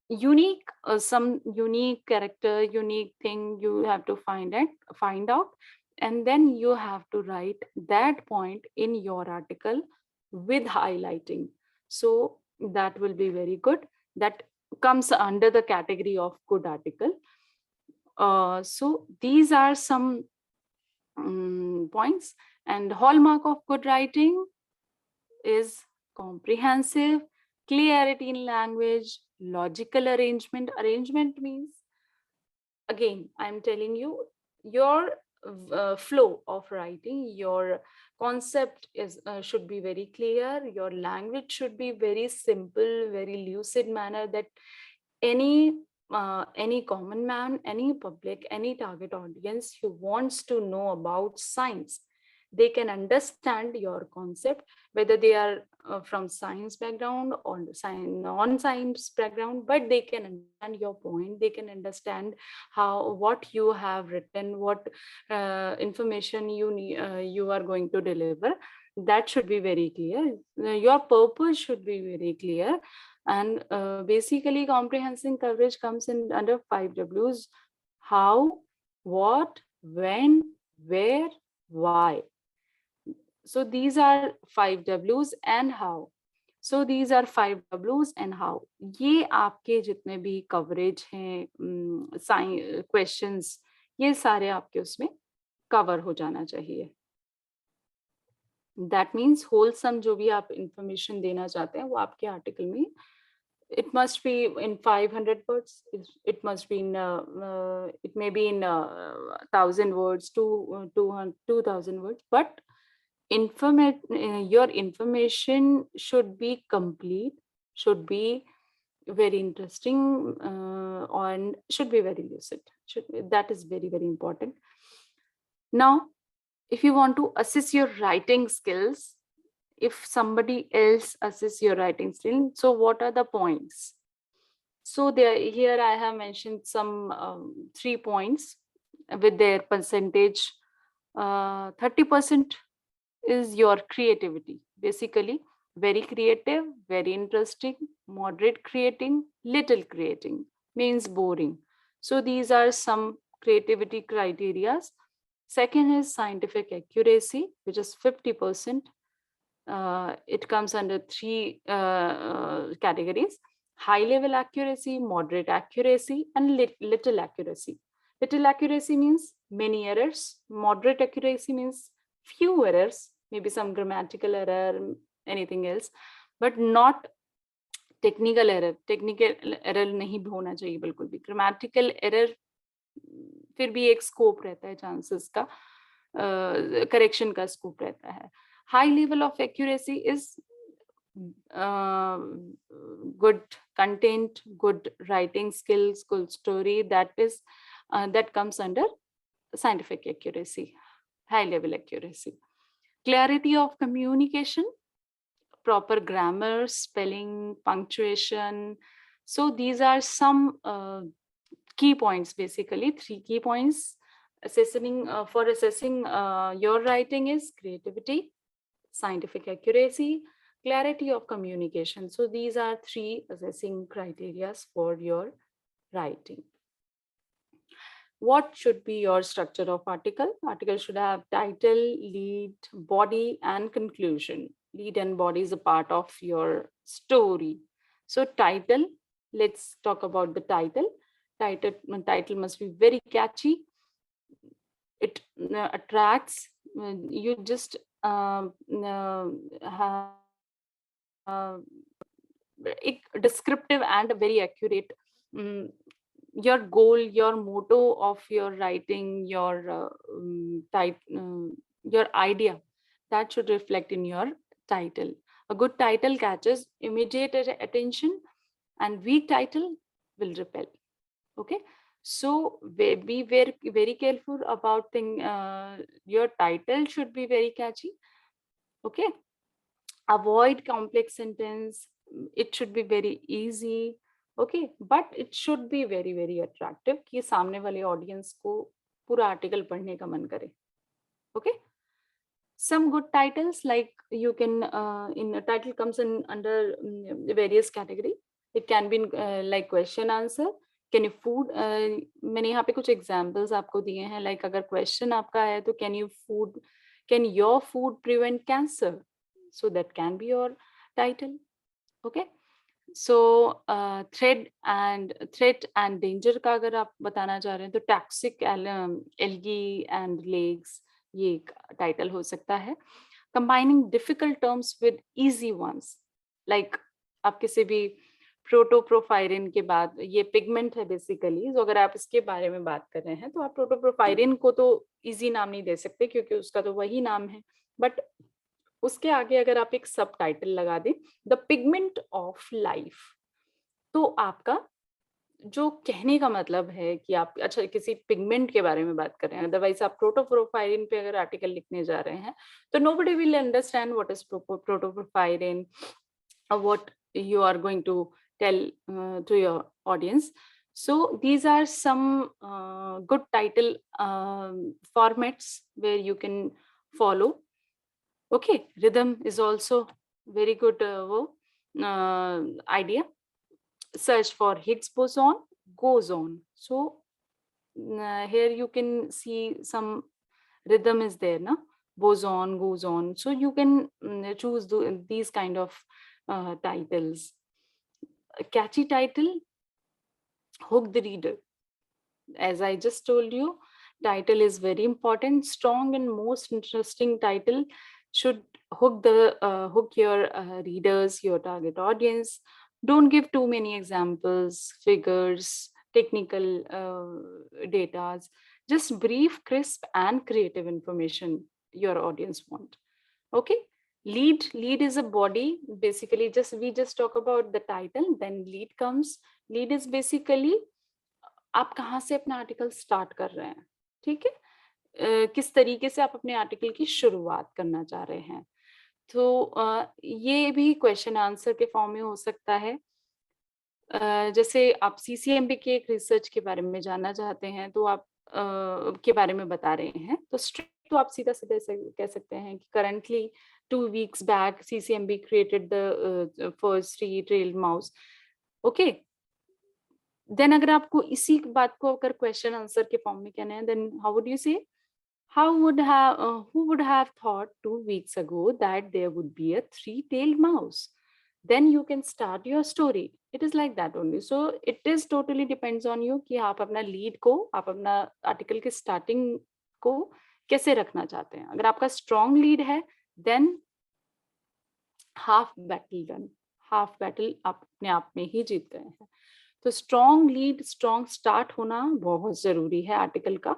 unique, some unique character, unique thing you have to find out, and then you have to write that point in your article with highlighting. So that will be very good. That comes under the category of good article. So these are some points. And hallmark of good writing is comprehensive, clarity in language, logical arrangement. Arrangement means, again, I'm telling you, your flow of writing, your concept is should be very clear, your language should be very simple, very lucid manner, that any common man, any public, any target audience who wants to know about science, they can understand your concept, whether they are from science background or non-science background, but they can understand your point, they can understand what you have written, what information you are going to deliver. That should be very clear. Your purpose should be very clear. And basically comprehensive coverage comes in under 5 W's: how, what, when, where, why. So these are 5 W's and how. So these are 5 W's and how. ये आपके जितने भी coverage हैं, questions, ये सारे आपके उसमें cover हो जाना चाहिए. That means wholesome जो भी आप information देना चाहते हैं वो आपके article में, it must be in 500 words, it must be in it may be in 1,000 words, 2,000 words, but your information should be complete, should be very interesting, and should be very lucid. That is very important. Now, if you want to assess your writing skills, if somebody else assess your writing skill, so what are the points? So here I have mentioned some 3 points with their percentage. 30% is your creativity. Basically, very creative, very interesting, moderate creating, little creating, means boring. So these are some creativity criteria. Second is scientific accuracy, which is 50%. It comes under 3 categories: high level accuracy, moderate accuracy, and little accuracy. Little accuracy means many errors. Moderate accuracy means few errors, maybe some grammatical error, anything else, but not technical error. Technical error नहीं होना चाहिए बिल्कुल भी. Grammatical error फिर भी एक scope रहता है, chances का correction का scope रहता है. High level of accuracy is good content, good writing skills, good story, that is that comes under scientific accuracy, high level accuracy. Clarity of communication, proper grammar, spelling, punctuation. So these are some key points, basically 3 key points assessing for assessing your writing is creativity, scientific accuracy, clarity of communication. So these are 3 assessing criteria for your writing. What should be your structure of article? Article should have title, lead, body, and conclusion. Lead and body is a part of your story. So title, let's talk about the title. Title must be very catchy. It attracts. You just have descriptive and very accurate. Your goal, your motto of your writing, your your idea, that should reflect in your title. A good title catches immediate attention, and weak title will repel. Okay, so be very careful about your title should be very catchy. Okay, avoid complex sentence. It should be very easy. Okay, but it should be very attractive कि सामने वाले audience को पूरा article पढ़ने का मन करे. Okay, some good titles, like you can in a title comes in under various category. It can be like question answer. Can you food मैंने यहाँ पे कुछ examples आपको दिए हैं, like अगर question आपका है तो can your food prevent cancer? So that can be your title. Okay, so threat and danger का अगर आप बताना चाह रहे हैं तो toxic algae and lakes, ये एक title हो सकता है. Combining difficult terms with easy ones, like आप किसी भी प्रोटोप्रोफायरिन के बाद, ये पिगमेंट है बेसिकली, तो अगर आप इसके बारे में बात कर रहे हैं तो आप प्रोटोप्रोफायरिन को तो इजी नाम नहीं दे सकते क्योंकि उसका तो वही नाम है, बट उसके आगे अगर आप एक सब टाइटल लगा दें, द पिगमेंट ऑफ लाइफ, तो आपका जो कहने का मतलब है कि आप अच्छा किसी पिगमेंट के बारे में बात कर रहे हैं. अदरवाइज आप प्रोटोप्रोफायरिन पे अगर आर्टिकल लिखने जा रहे हैं तो nobody will understand what is प्रोटोप्रोफायरिन or what you are going to tell to your audience. So these are some good title formats where you can follow. Okay, rhythm is also very good idea. Search for Higgs boson, goes on. So here you can see some rhythm is there, na? Boson, goes on. So you can choose these kind of titles. A catchy title, hook the reader. As I just told you, title is very important. Strong and most interesting title should hook your readers, your target audience. Don't give too many examples, figures, technical data. Just brief, crisp, and creative information your audience want. Okay. Lead is a body. Basically, we just talk about the title, then lead comes. Lead is basically आप कहाँ से अपना article start कर रहे हैं, ठीक है, किस तरीके से आप अपने आर्टिकल की शुरुआत करना चाह रहे हैं. तो ये भी क्वेश्चन आंसर के फॉर्म में हो सकता है. जैसे आप CCMB के एक रिसर्च के बारे में जानना चाहते हैं तो आप के बारे में बता रहे हैं, तो स्ट्रेट तो आप सीधा सीधा कह सकते हैं कि currently 2 weeks back CCMB created the first tree-tailed mouse. Okay. Then अगर आपको इसी बात को अगर क्वेश्चन आंसर के फॉर्म में कहना है, then how would you say? Who would have thought 2 weeks ago that there would be a 3-tailed mouse? Then you can start your story. It is like that only. So it is totally depends on you कि आप अपना lead को, आप अपना article के starting को कैसे रखना चाहते हैं. अगर आपका स्ट्रॉन्ग लीड है, then half battle done. Half battle आप अपने आप में ही जीत गए हैं. तो स्ट्रॉन्ग लीड, स्ट्रॉन्ग स्टार्ट होना बहुत जरूरी है आर्टिकल का.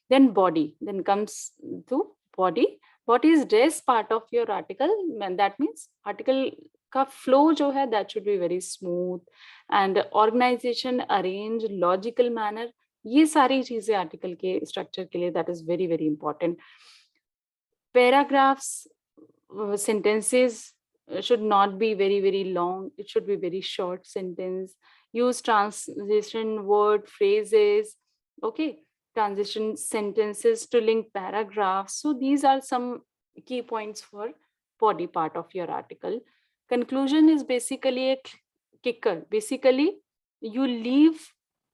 Then body, then comes to body. What is dress part of your article? That means article आपका फ्लो जो है that should be very smooth and organisation arrange logical manner, ये सारी चीजें आर्टिकल के स्ट्रक्चर के लिए that is very very important. Paragraphs, sentences should not be very very long, it should be very short sentence. Use transition word phrases, okay, transition sentences to link paragraphs. So these are some key points for body part of your article. Conclusion is basically a kicker. Basically you leave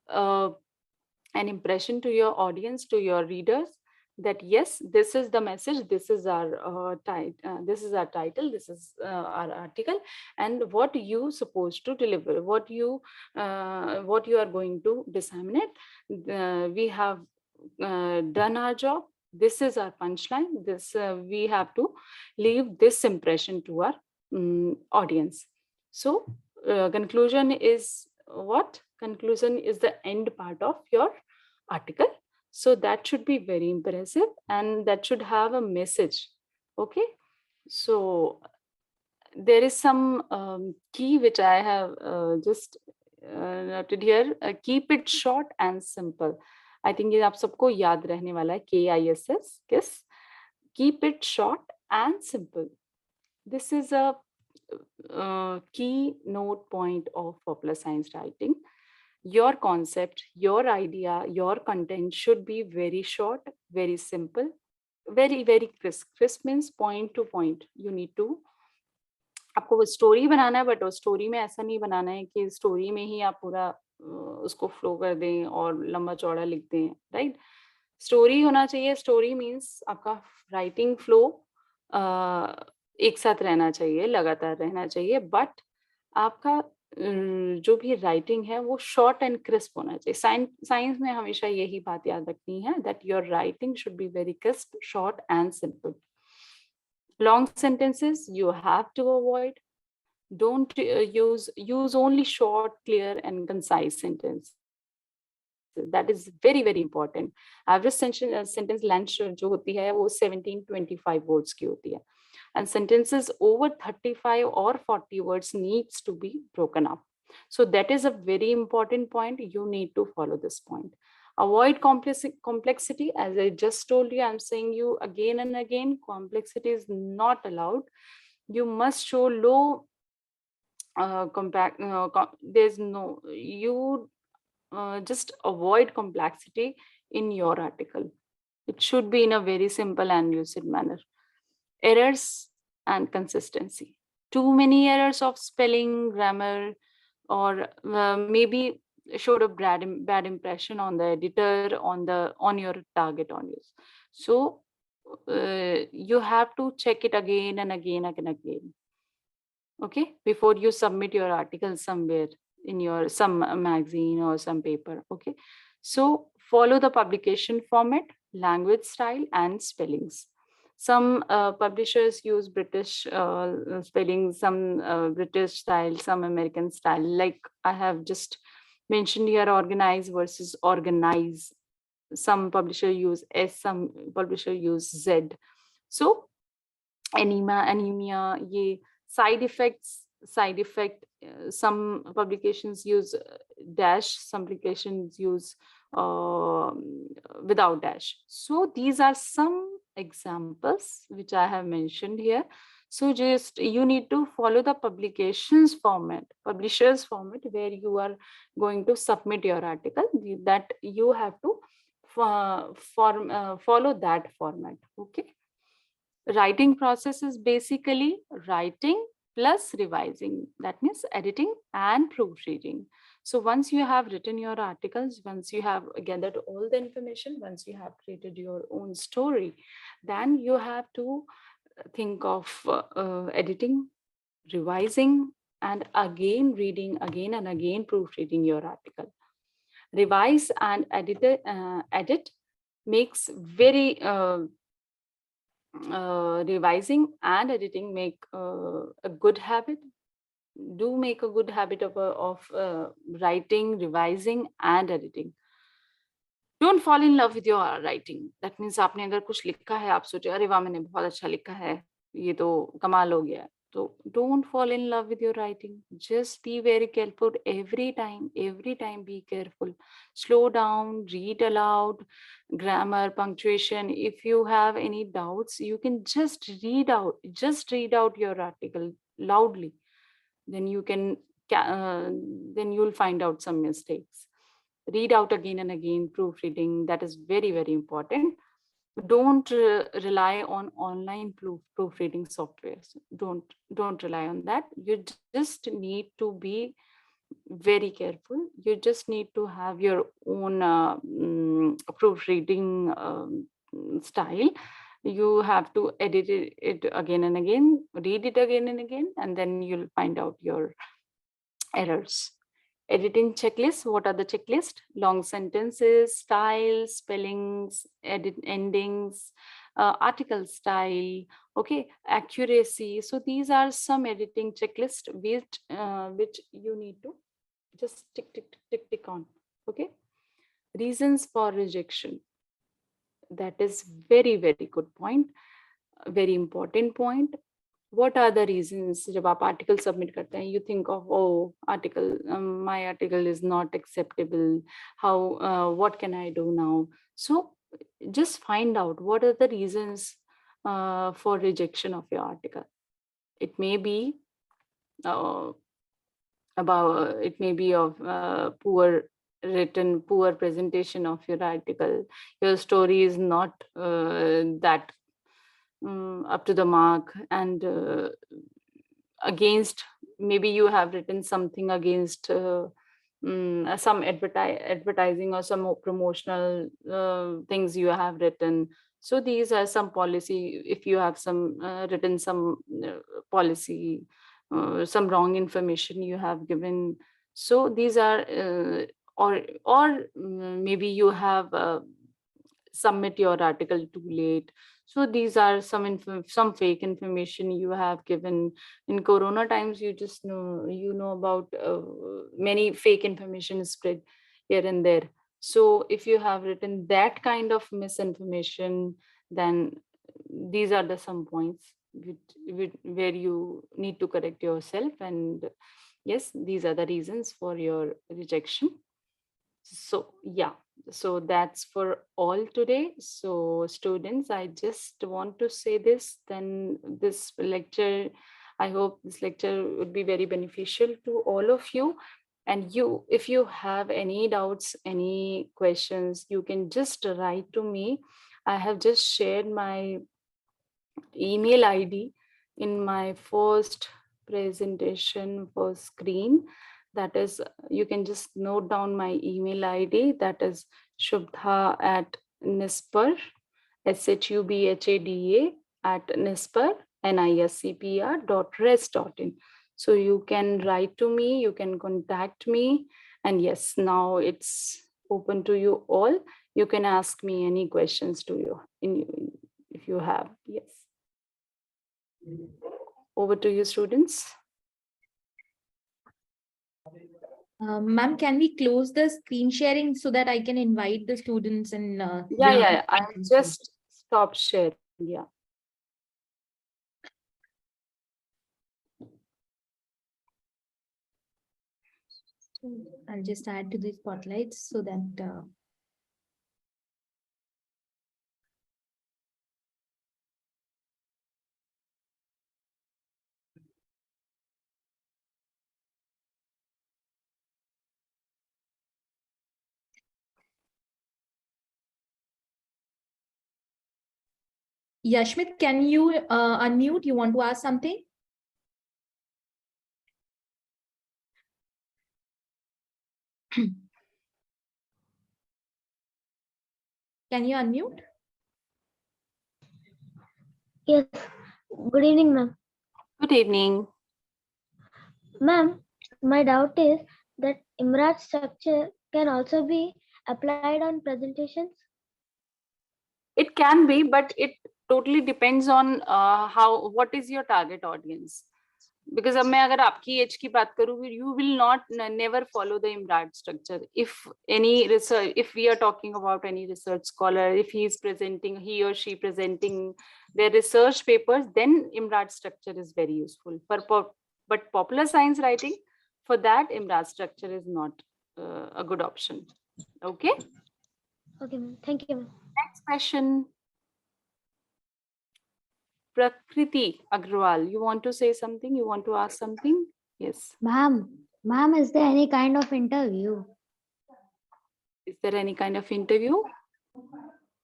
an impression to your audience, to your readers, that yes, this is the message, this is our this is our title, this is our article, and what you supposed to deliver, what you are going to disseminate. We have done our job, this is our punchline, this we have to leave this impression to our audience. So conclusion is what? Conclusion is the end part of your article. So that should be very impressive and that should have a message. Okay. So there is some key which I have just noted here. Keep it short and simple. I think ये आप सबको याद रहने वाला है. KISS, kiss. Keep it short and simple. This is a key note point of popular science writing. Your concept, your idea, your content should be very short, very simple, very very crisp. Crisp means point to point. You need to, आपको वो story बनाना है, but वो story में ऐसा नहीं बनाना है कि story में ही आप पूरा उसको फ्लो कर दें और लंबा चौड़ा लिख दें, राइट? स्टोरी होना चाहिए. स्टोरी मीन्स आपका राइटिंग फ्लो एक साथ रहना चाहिए, लगातार रहना चाहिए, बट आपका जो भी राइटिंग है वो शॉर्ट एंड क्रिस्प होना चाहिए. साइंस में हमेशा यही बात याद रखनी है, that your writing should be very crisp, short and simple. Long sentences you have to avoid. Don't use only short, clear and concise sentences. That is very very important. Average sentence length जो होती है वो 17-25 words की होती है, and sentences over 35 or 40 words needs to be broken up. So that is a very important point. You need to follow this point. Avoid complexity. As I just told you, I'm saying you again and again, complexity is not allowed. You must show low there's no, you just avoid complexity in your article. It should be in a very simple and lucid manner. Errors and consistency. Too many errors of spelling, grammar, or maybe showed a bad impression on the editor, on your target audience. So you have to check it again and again and again, okay, before you submit your article somewhere in your some magazine or some paper. Okay, so follow the publication format, language style and spellings. Some publishers use British spelling, some British style, some American style. Like I have just mentioned here, organize versus organize. Some publisher use S, some publisher use Z. So anemia, ye side effects, some publications use dash, some publications use without dash. So these are some examples which I have mentioned here. So just you need to follow the publishers format where you are going to submit your article, that you have to follow that format. Okay. Writing process is basically writing plus revising. That means editing and proofreading. So once you have written your articles, once you have gathered all the information, once you have created your own story, then you have to think of editing, revising, and again reading again and again, proofreading your article. Revise and edit makes very revising and editing make a good habit. Do make a good habit of writing, revising and editing. Don't fall in love with your writing. That means आपने अगर कुछ लिखा है, आप सोचे अरे वाह मैंने बहुत अच्छा लिखा है, ये तो कमाल हो गया, So don't fall in love with your writing. Just be very careful every time be careful. Slow down, read aloud, grammar, punctuation. If you have any doubts, you can just read out your article loudly. Then you can, then you'll find out some mistakes. Read out again and again, proofreading, that is very, very important. Don't rely on online proofreading softwares. Don't rely on that. You just need to be very careful. You just need to have your own proofreading style. You have to edit it again and again, read it again and again, and then you'll find out your errors. Editing checklist. What are the checklists? Long sentences, styles, spellings, edit endings, article style, okay, accuracy. So these are some editing checklist which you need to just tick on. Okay. Reasons for rejection. That is very, very good point. A very important point. What are the reasons? जब आप article submit करते हैं, you think of, oh, article, my article is not acceptable. How, what can I do now? So just find out what are the reasons for rejection of your article. It may be it may be of poor presentation of your article. Your story is not that up to the mark, and against, maybe you have written something against some advertising or some promotional things you have written. So these are some policy. If you have some written some policy, some wrong information you have given. So these are or maybe you have submit your article too late. So these are some fake information you have given. In Corona times, you just know about many fake information spread here and there. So if you have written that kind of misinformation, then these are the some points where you need to correct yourself. And yes, these are the reasons for your rejection. So yeah, so that's for all today. So students, I just want to say this, then this lecture, I hope this lecture would be very beneficial to all of you. And you, if you have any doubts, any questions, you can just write to me. I have just shared my email ID in my first presentation for screen. That is, you can just note down my email ID. That is shubha@nispar, SHUBHADA @nispar, NISCPR.res.in. So you can write to me, you can contact me. And yes, now it's open to you all. You can ask me any questions to you if you have. Yes. Over to you, students. Ma'am, can we close the screen sharing so that I can invite the students and Yeah. I just stopped sharing. Yeah. I'll just add to the spotlights so that Yashmit, can you unmute? You want to ask something? Can you unmute? Yes. Good evening, ma'am. Good evening. Ma'am, my doubt is that IMRAT structure can also be applied on presentations. It can be, but it totally depends on what is your target audience. Because अब मैं अगर आपकी as की बात करूँ, you will not never follow the IMRAD structure. If any research, if we are talking about any research scholar, if he or she presenting their research papers, then IMRAD structure is very useful. But popular science writing, for that IMRAD structure is not a good option. Okay. Okay, ma'am. Thank you, ma'am. Next question. Prakriti Agrawal, you want to say something? You want to ask something? Yes. Ma'am, is there any kind of interview? Is there any kind of interview?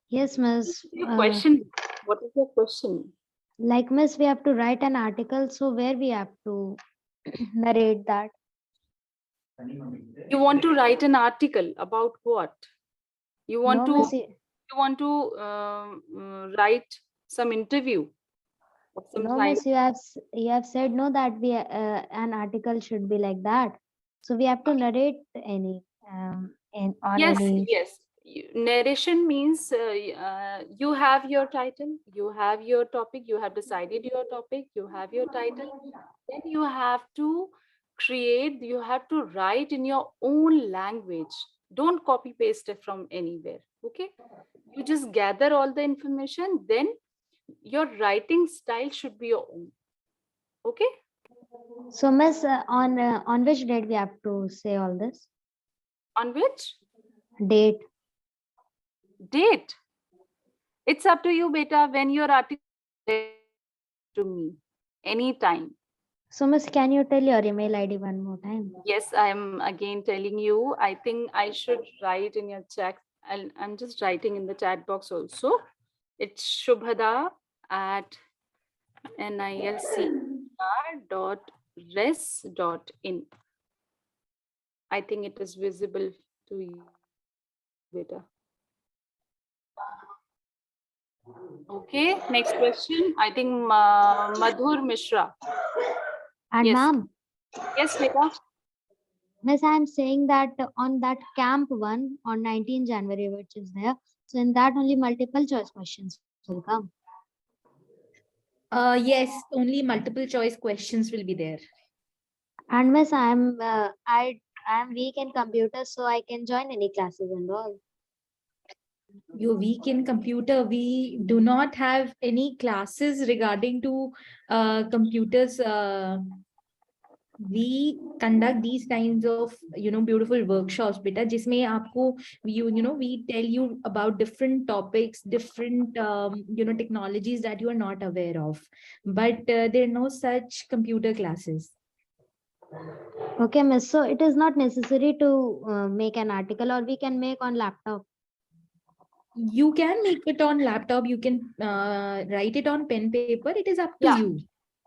Yes, miss. Your question. What is your question? Like, miss, we have to write an article, so where we have to narrate that? You want to write an article about what? You want No, miss, write some interview of some no, kind. miss, you have said no that we an article should be like that. So we have to narrate any Yes, any. yes. Narration means you have your title, you have your topic, you have decided your topic, you have your title. Then you have to create, you have to write in your own language. Don't copy paste it from anywhere. Okay. You just gather all the information, then your writing style should be your own. Okay. So, miss, on which date we have to say all this? On which Date. date? It's up to you, beta, when your article to me, anytime. So, miss, can you tell your email ID one more time? Yes, I am again telling you. I think I should write in your chat. I'm just writing in the chat box also. It's shubhada@niscr.res.in. I think it is visible to you, beta. Okay, next question. I think Madhur Mishra. And Yes. ma'am, Yes, beta. miss, I'm saying that on that camp one on 19 January, which is there, so in that only multiple choice questions will come. Yes, only multiple choice questions will be there. And miss, I'm weak in computers, so I can join any classes and all. You're weak in computer. We do not have any classes regarding to computers. We conduct these kinds of beautiful workshops, beta, jisme aapko we tell you about different topics, different technologies that you are not aware of, but there are no such computer classes. Okay, miss. So it is not necessary to make an article, or we can make on laptop. You can make it on laptop, you can write it on pen paper, it is up to Yeah. you.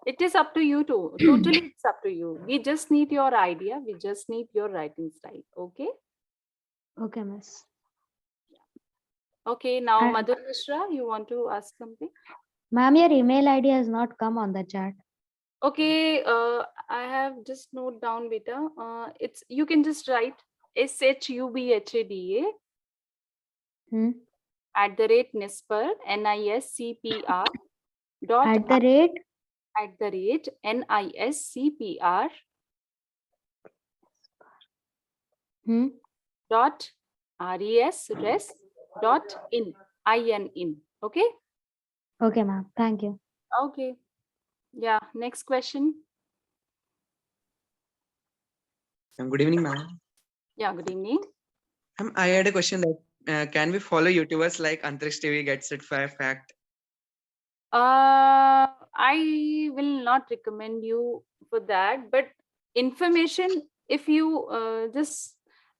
It is up to you too. Totally, it's up to you. We just need your idea. We just need your writing style. Okay. Okay, miss. Okay. Now, And- Madhur Mishra, you want to ask something? Ma'am, your email ID has not come on the chat. Okay. I have just note down, beta. It's you can just write SHUBHADA @NISPR NISCPR dot At the rate. NISCPR dot res.in. Okay. Okay, ma'am. Thank you. Okay. Yeah. Next question. Good evening, ma'am. Yeah. Good evening. I had a question that can we follow YouTubers like Antriksh TV, Gets It Fact? I will not recommend you for that, but information, if you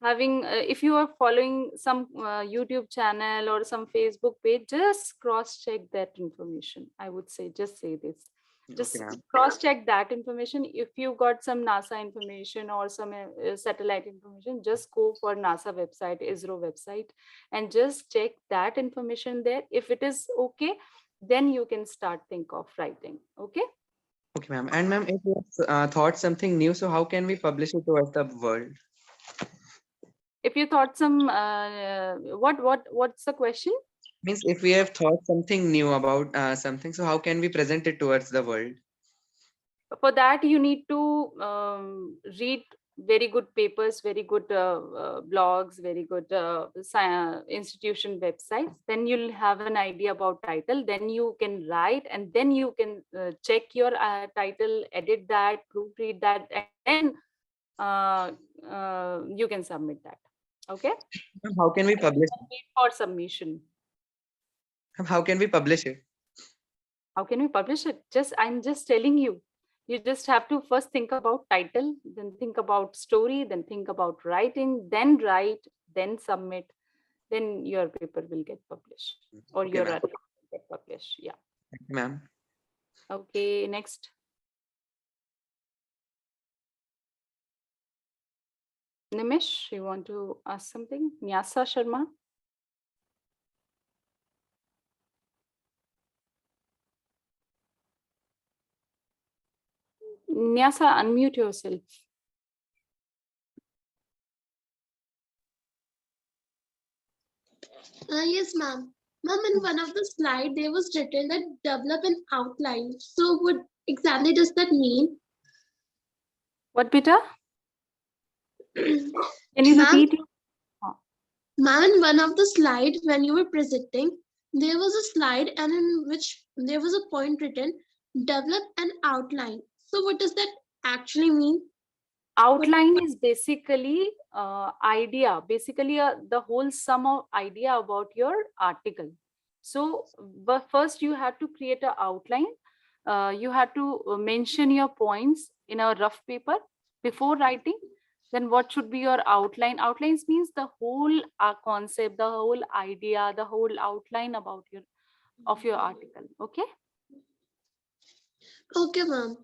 if you are following some YouTube channel or some Facebook page, just cross check that information. I would say, just say this. Just Okay, ma'am. cross check that information. If you got some NASA information or some satellite information, just go for NASA website, ISRO website, and just check that information there. If it is okay, then you can start think of writing. Okay. Okay, ma'am. And ma'am, if you have thought something new, so how can we publish it towards the world? If you thought some what's the question? Means if we have thought something new about something, so how can we present it towards the world? For that, you need to read very good papers, very good blogs, very good institution websites. Then you'll have an idea about title. Then you can write, and then you can check your title, edit that, proofread that, and then you can submit that. Okay. How can we publish it? Wait for submission. How can we publish it? How can we publish it? I'm just telling you. You just have to first think about title, then think about story, then think about writing, then write, then submit, then your paper will get published, or Okay, your ma'am. article will get published. Yeah. Thank you, ma'am. Okay, next. Nimish, you want to ask something? Nyasa Sharma? Nyasa, unmute yourself. Yes, ma'am. Ma'am, in one of the slide, there was written that develop an outline. So what exactly does that mean? What, Peter? Can you Ma'am? repeat? Ma'am, in one of the slides, when you were presenting, there was a slide and in which there was a point written, develop an outline. So what does that actually mean? Outline is basically idea, basically the whole sum of idea about your article. So but first you have to create an outline. You have to mention your points in a rough paper before writing. Then what should be your outline? Outlines means the whole concept, the whole idea, the whole outline about your article. Okay. Okay, ma'am.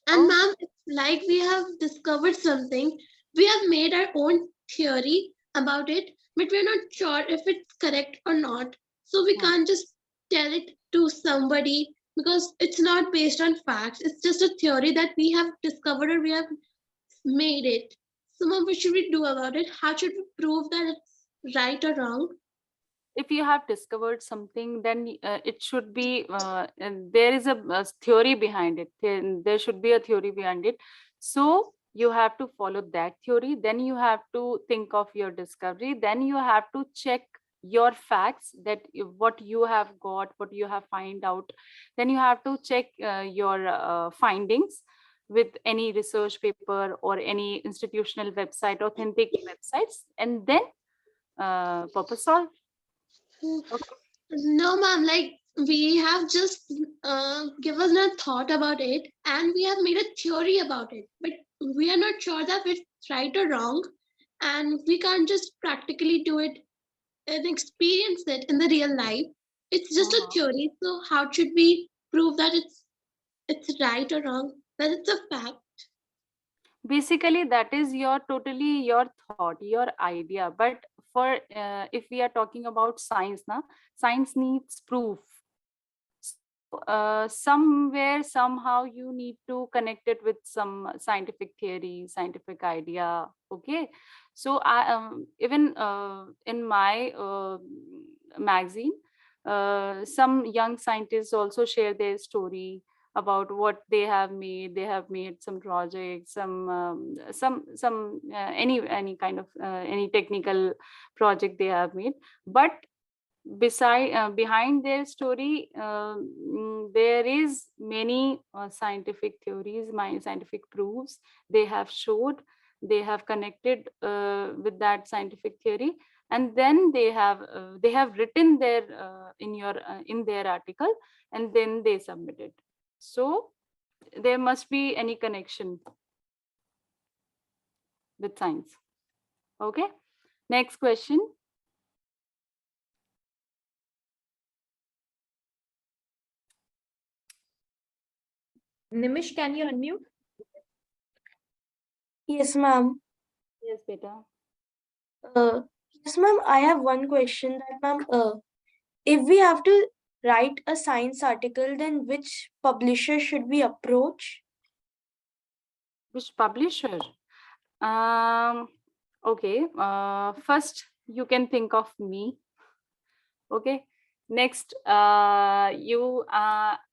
And ma'am, it's like we have discovered something. We have made our own theory about it, but we're not sure if it's correct or not. So we can't just tell it to somebody because it's not based on facts. It's just a theory that we have discovered or we have made it. So ma'am, what should we do about it? How should we prove that it's right or wrong? If you have discovered something, then it should be and there is a theory behind it. There should be a theory behind it. So you have to follow that theory. Then you have to think of your discovery. Then you have to check your facts, that what you have got, what you have find out. Then you have to check your findings with any research paper or any institutional website, authentic websites, and then purpose solve. No, ma'am, like we have just given a thought about it and we have made a theory about it, but we are not sure that it's right or wrong, and we can't just practically do it and experience it in the real life. It's just a theory. So how should we prove that it's right or wrong? That it's a fact. Basically that is totally your thought, your idea. But for if we are talking about science now, science needs proof. Somewhere somehow you need to connect it with some scientific theory, scientific idea. Okay, so I even in my magazine, some young scientists also share their story about what they have made. They have made some projects, some any kind of any technical project they have made. But behind their story, there is many scientific theories, my scientific proofs they have showed. They have connected with that scientific theory, and then they have written their in their article, and then they submitted. So there must be any connection with science. Okay, next question. Nimish, can you unmute? Yes, ma'am. Yes, beta. Yes, ma'am. I have one question that, ma'am, if we have to write a science article, then which publisher should we approach? Which publisher? Okay. First, you can think of me. Okay. Next,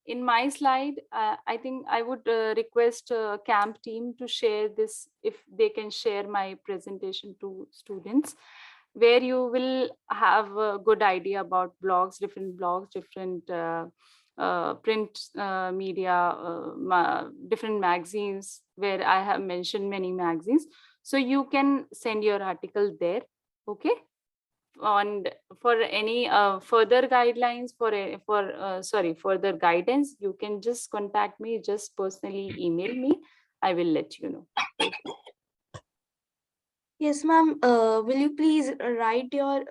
in my slide, I think I would request camp team to share this, if they can share my presentation to students, where you will have a good idea about blogs, different print media, different magazines, where I have mentioned many magazines. So you can send your article there, okay? And for any further guidelines, further guidance, you can just contact me, just personally email me. I will let you know. Yes, ma'am. Will you please write your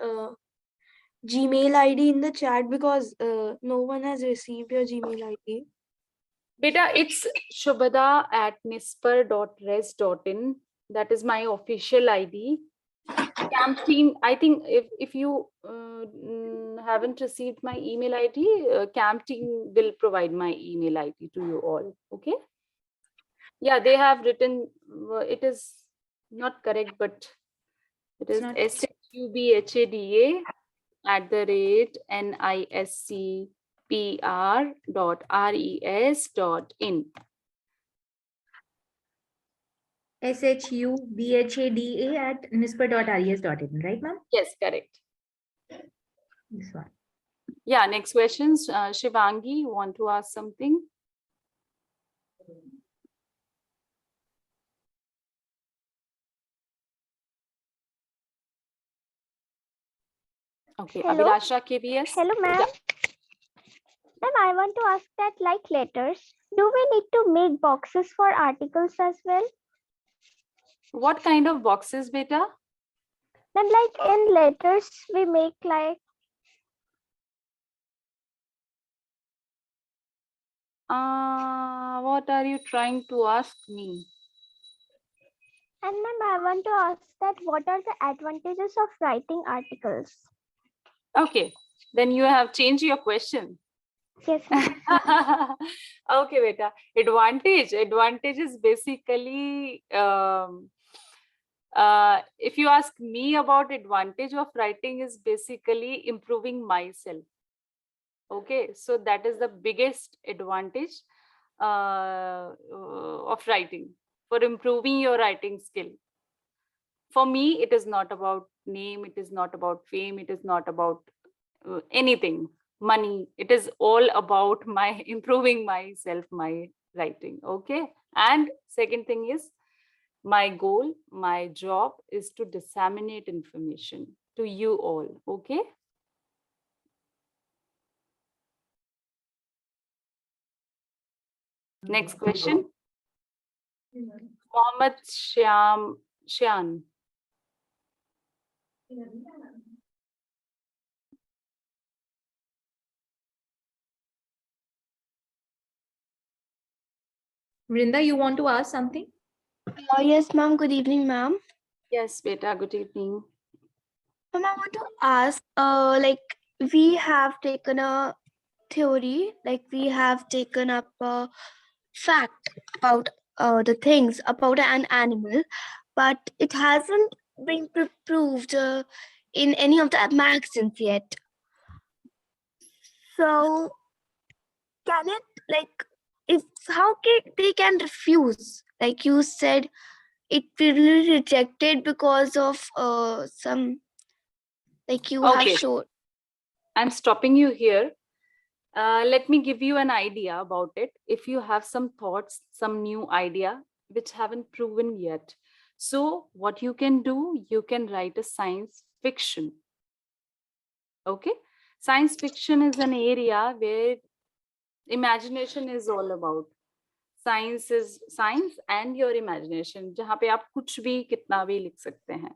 Gmail ID in the chat, because no one has received your Gmail ID. Beta, it's shubhada@nispar.res.in. That is my official ID. Camp team, I think if you haven't received my email ID, camp team will provide my email ID to you all. Okay. Yeah, they have written, it is not correct, but it is shubhada@niscpr.res.in. shubhada@nispar.res.in, right, ma'am? Yes, correct. This one. Yeah, next questions. Shivangi, you want to ask something? Okay, Hello. Abhilasha KBS. Hello, ma'am. Ma'am, I want to ask that, like letters, do we need to make boxes for articles as well? What kind of boxes, beta? Then, like in letters, we make like. What are you trying to ask me? And ma'am, I want to ask that, what are the advantages of writing articles? Okay, then you have changed your question. Yes, ma'am. Okay, beta. Advantage is basically, if you ask me about advantage of writing, is basically improving myself. Okay, so that is the biggest advantage of writing, for improving your writing skill. For me, it is not about name, it is not about fame, it is not about anything, money. It is all about my improving myself, my writing. Okay. And second thing is, my goal, my job is to disseminate information to you all. Okay. Next question. Mohammed Shan. Vrinda, you want to ask something? Yes, ma'am. Good evening, ma'am. Yes, beta. Good evening. Ma'am, I want to ask, like we have taken a theory, like we have taken up a fact about the things about an animal, but it hasn't been proved in any of the magazines yet. So can it, like, if how they can refuse? Like you said, it will be rejected because of some, like you have Okay. showed. I'm stopping you here. Let me give you an idea about it. If you have some thoughts, some new idea which haven't proven yet. So what you can do, you can write a science fiction. Okay. Science fiction is an area where imagination is all about. Science is science and your imagination. जहाँ पे आप कुछ भी कितना भी लिख सकते हैं.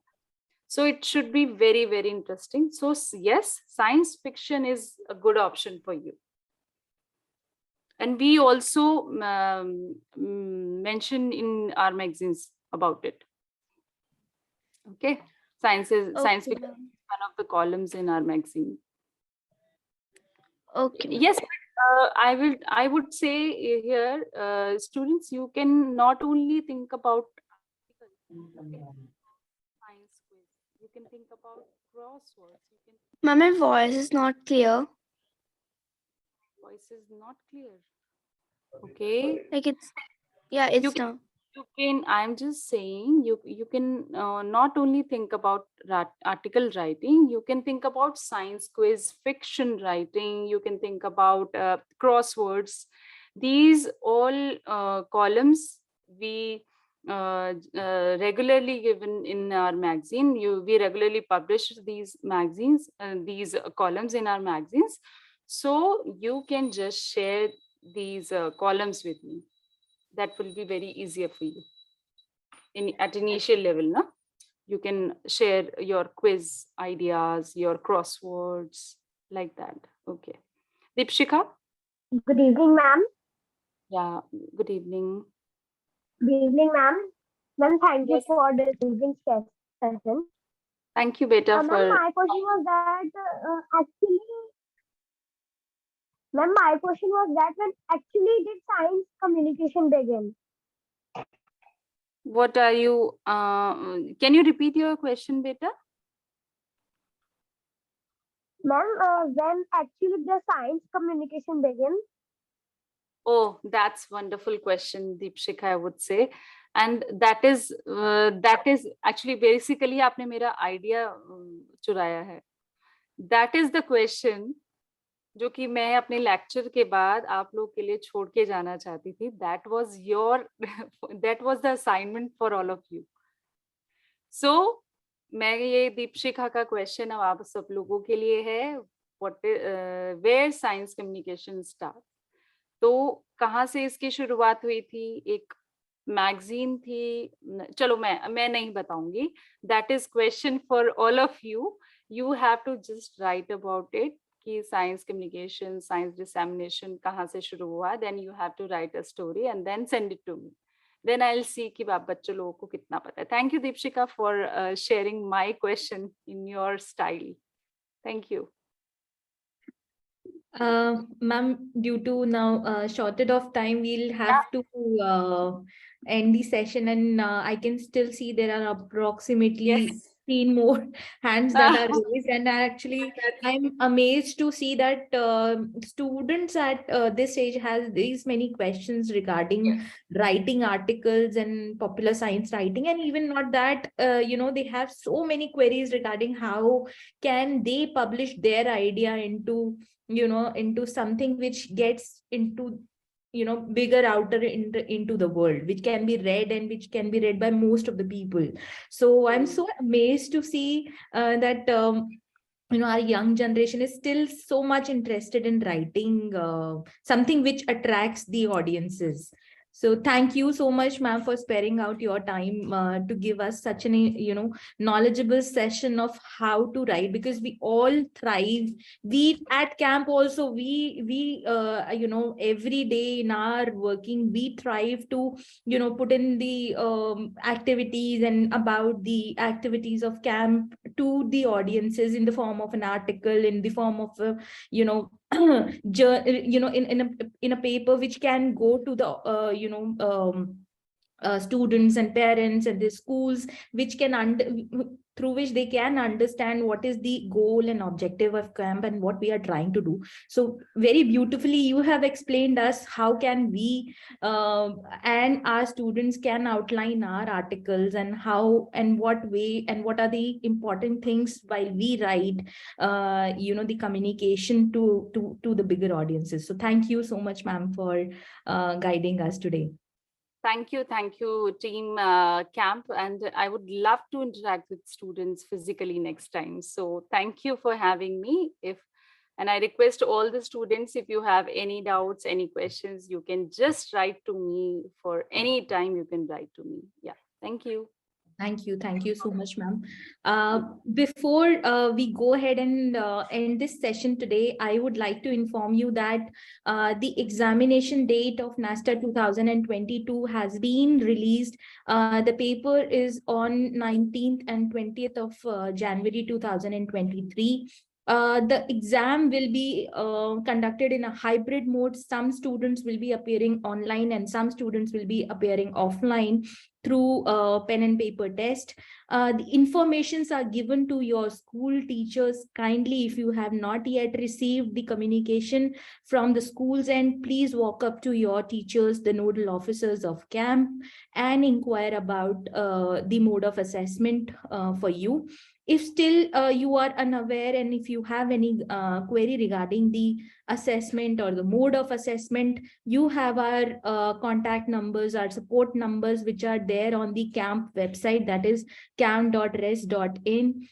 So it should be very, very interesting. So yes, science fiction is a good option for you. And we also mention in our magazines about it. Okay, science fiction is one of the columns in our magazine. Okay. Yes, I would say here, students, you can not only think about science quiz, you can think about crosswords. Ma'am, my voice is not clear. voice is not clear. Okay. Like it's, yeah, it's You can, now. you can, I'm just saying, you can not only think about article writing, you can think about science quiz, fiction writing, you can think about crosswords. These all columns we regularly given in our magazine. We regularly publish these magazines, these columns in our magazines. So you can just share these columns with me. That will be very easier for you at initial level. No? You can share your quiz ideas, your crosswords, like that. Okay. Deepshika? Good evening, ma'am. Yeah, good evening. Good evening, ma'am. Ma'am, thank you Yes. for this evening session. Thank you, beta, Ma'am, for... my question was that ma'am, my question was that when actually did science communication begin? What are you... can you repeat your question, beta? Ma'am, when actually the science communication begin? Oh, that's wonderful question, Deepshika, I would say. And that is actually basically आपने मेरा idea चुराया है. That is the question जो कि मैं अपने lecture के बाद आप लोग के लिए छोड़ के जाना चाहती थी. That was the assignment for all of you. So मैं ये दीपशिखा का क्वेश्चन अब आप सब लोगों के लिए है. Where science communication start? तो कहाँ से इसकी शुरुआत हुई थी? एक मैगजीन थी. चलो मैं नहीं बताऊंगी. That is question for all of you. You have to just write about it कि science communication, science dissemination कहाँ से शुरू हुआ. Then you have to write a story and then send it to me. Then I'll see कि बच्चों लोगों को कितना पता है. Thank you, Deepshika, for sharing my question in your style. Thank you. Ma'am, due to now shortage of time, we'll have to end the session, and I can still see there are approximately 15 more hands that are raised, and I'm amazed to see that students at this age has these many questions regarding writing articles and popular science writing, and even not that, they have so many queries regarding how can they publish their idea into something which gets into bigger outer into the world, which can be read and which can be read by most of the people. So I'm so amazed to see that our young generation is still so much interested in writing something which attracts the audiences. So thank you so much, ma'am, for sparing out your time to give us such an knowledgeable session of how to write, because we all thrive. We at camp also, we every day in our working, we thrive to put in the activities and about the activities of camp to the audiences in the form of an article, in the form of in a paper which can go to the students and parents and the schools, which can through which they can understand what is the goal and objective of camp and what we are trying to do. So very beautifully you have explained us how can we and our students can outline our articles, and how and what way and what are the important things while we write the communication to the bigger audiences. So thank you so much, ma'am, for guiding us today. Thank you, team camp, and I would love to interact with students physically next time. So thank you for having me. And I request all the students, if you have any doubts, any questions, you can just write to me. For any time you can write to me. Yeah, thank you. Thank you so much, ma'am. Before we go ahead and end this session today, I would like to inform you that the examination date of NASTA 2022 has been released. The paper is on 19th and 20th of January 2023. The exam will be conducted in a hybrid mode. Some students will be appearing online and some students will be appearing offline through pen and paper test. The informations are given to your school teachers. Kindly, if you have not yet received the communication from the schools, and please walk up to your teachers, the nodal officers of CAMP, and inquire about the mode of assessment for you. If still you are unaware, and if you have any query regarding the assessment or the mode of assessment, you have our contact numbers, our support numbers, which are there on the CAMP website, that is camp.res.in.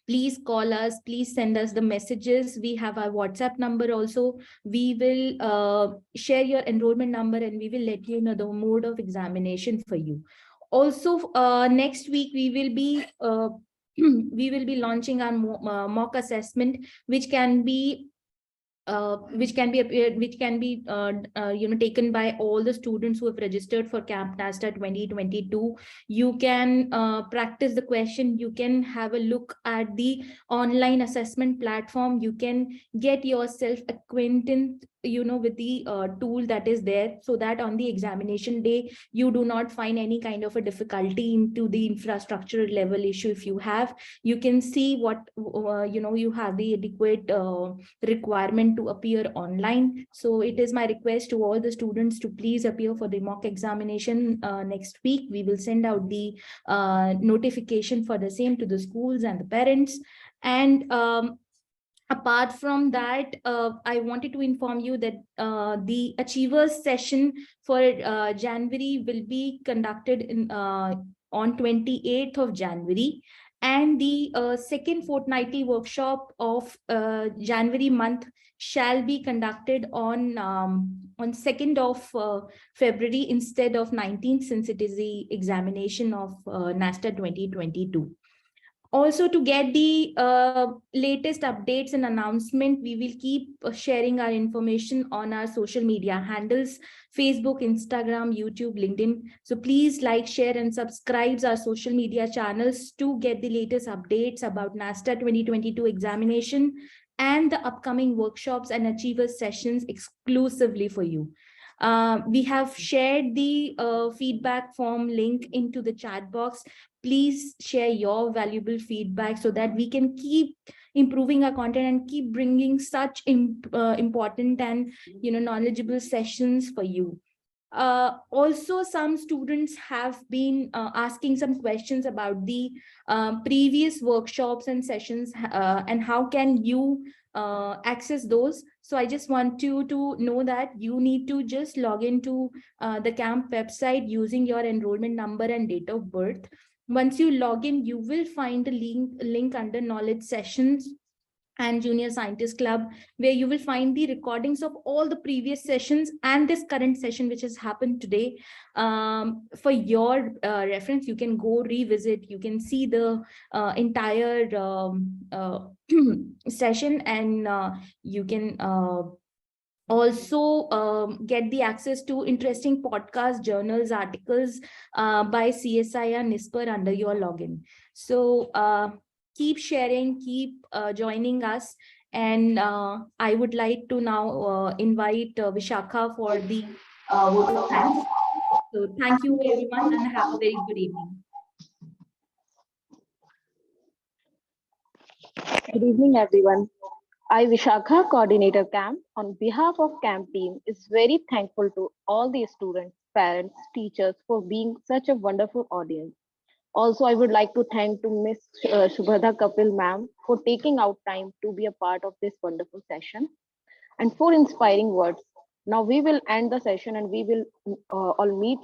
Please call us, please send us the messages. We have our WhatsApp number also. We will share your enrollment number and we will let you know the mode of examination for you. Also, next week we will be we will be launching our mock assessment, which can be taken by all the students who have registered for Camp NASTA 2022. You can practice the question. You can have a look at the online assessment platform. You can get yourself acquainted, with the tool that is there, so that on the examination day you do not find any kind of a difficulty into the infrastructure level issue. If you have, you can see what you have the adequate requirement to appear online. So it is my request to all the students to please appear for the mock examination next week. We will send out the notification for the same to the schools and the parents. And apart from that, I wanted to inform you that the Achievers session for January will be conducted on 28th of January. And the second fortnightly workshop of January month shall be conducted on 2nd of February instead of 19th, since it is the examination of NASTA 2022. Also, to get the latest updates and announcement, we will keep sharing our information on our social media handles: Facebook, Instagram, YouTube, LinkedIn. So please like, share, and subscribe our social media channels to get the latest updates about NASTA 2022 examination and the upcoming workshops and Achievers sessions exclusively for you. We have shared the feedback form link into the chat box. Please share your valuable feedback so that we can keep improving our content and keep bringing such important and knowledgeable sessions for you. Also, some students have been asking some questions about the previous workshops and sessions and how can you access those. So I just want you to know that you need to just log into the CAMP website using your enrollment number and date of birth. Once you log in, you will find a link under Knowledge Sessions and Junior Scientist Club, where you will find the recordings of all the previous sessions and this current session which has happened today. For your reference, you can go revisit, you can see the entire session, and you can also get the access to interesting podcasts, journals, articles by CSIR NISPER under your login. So keep sharing, keep joining us. And I would like to now invite Vishakha for the vote of thanks. So thank you everyone and have a very good evening. Good evening, everyone. I, Vishakha, coordinator CAMP, on behalf of CAMP team, is very thankful to all the students, parents, teachers for being such a wonderful audience. Also, I would like to thank to Miss Shubhada Kapil ma'am for taking out time to be a part of this wonderful session and for inspiring words. Now we will end the session and we will all meet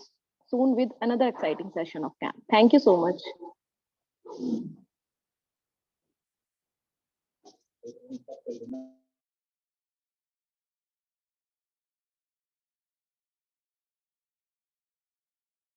soon with another exciting session of CAMP. Thank you so much.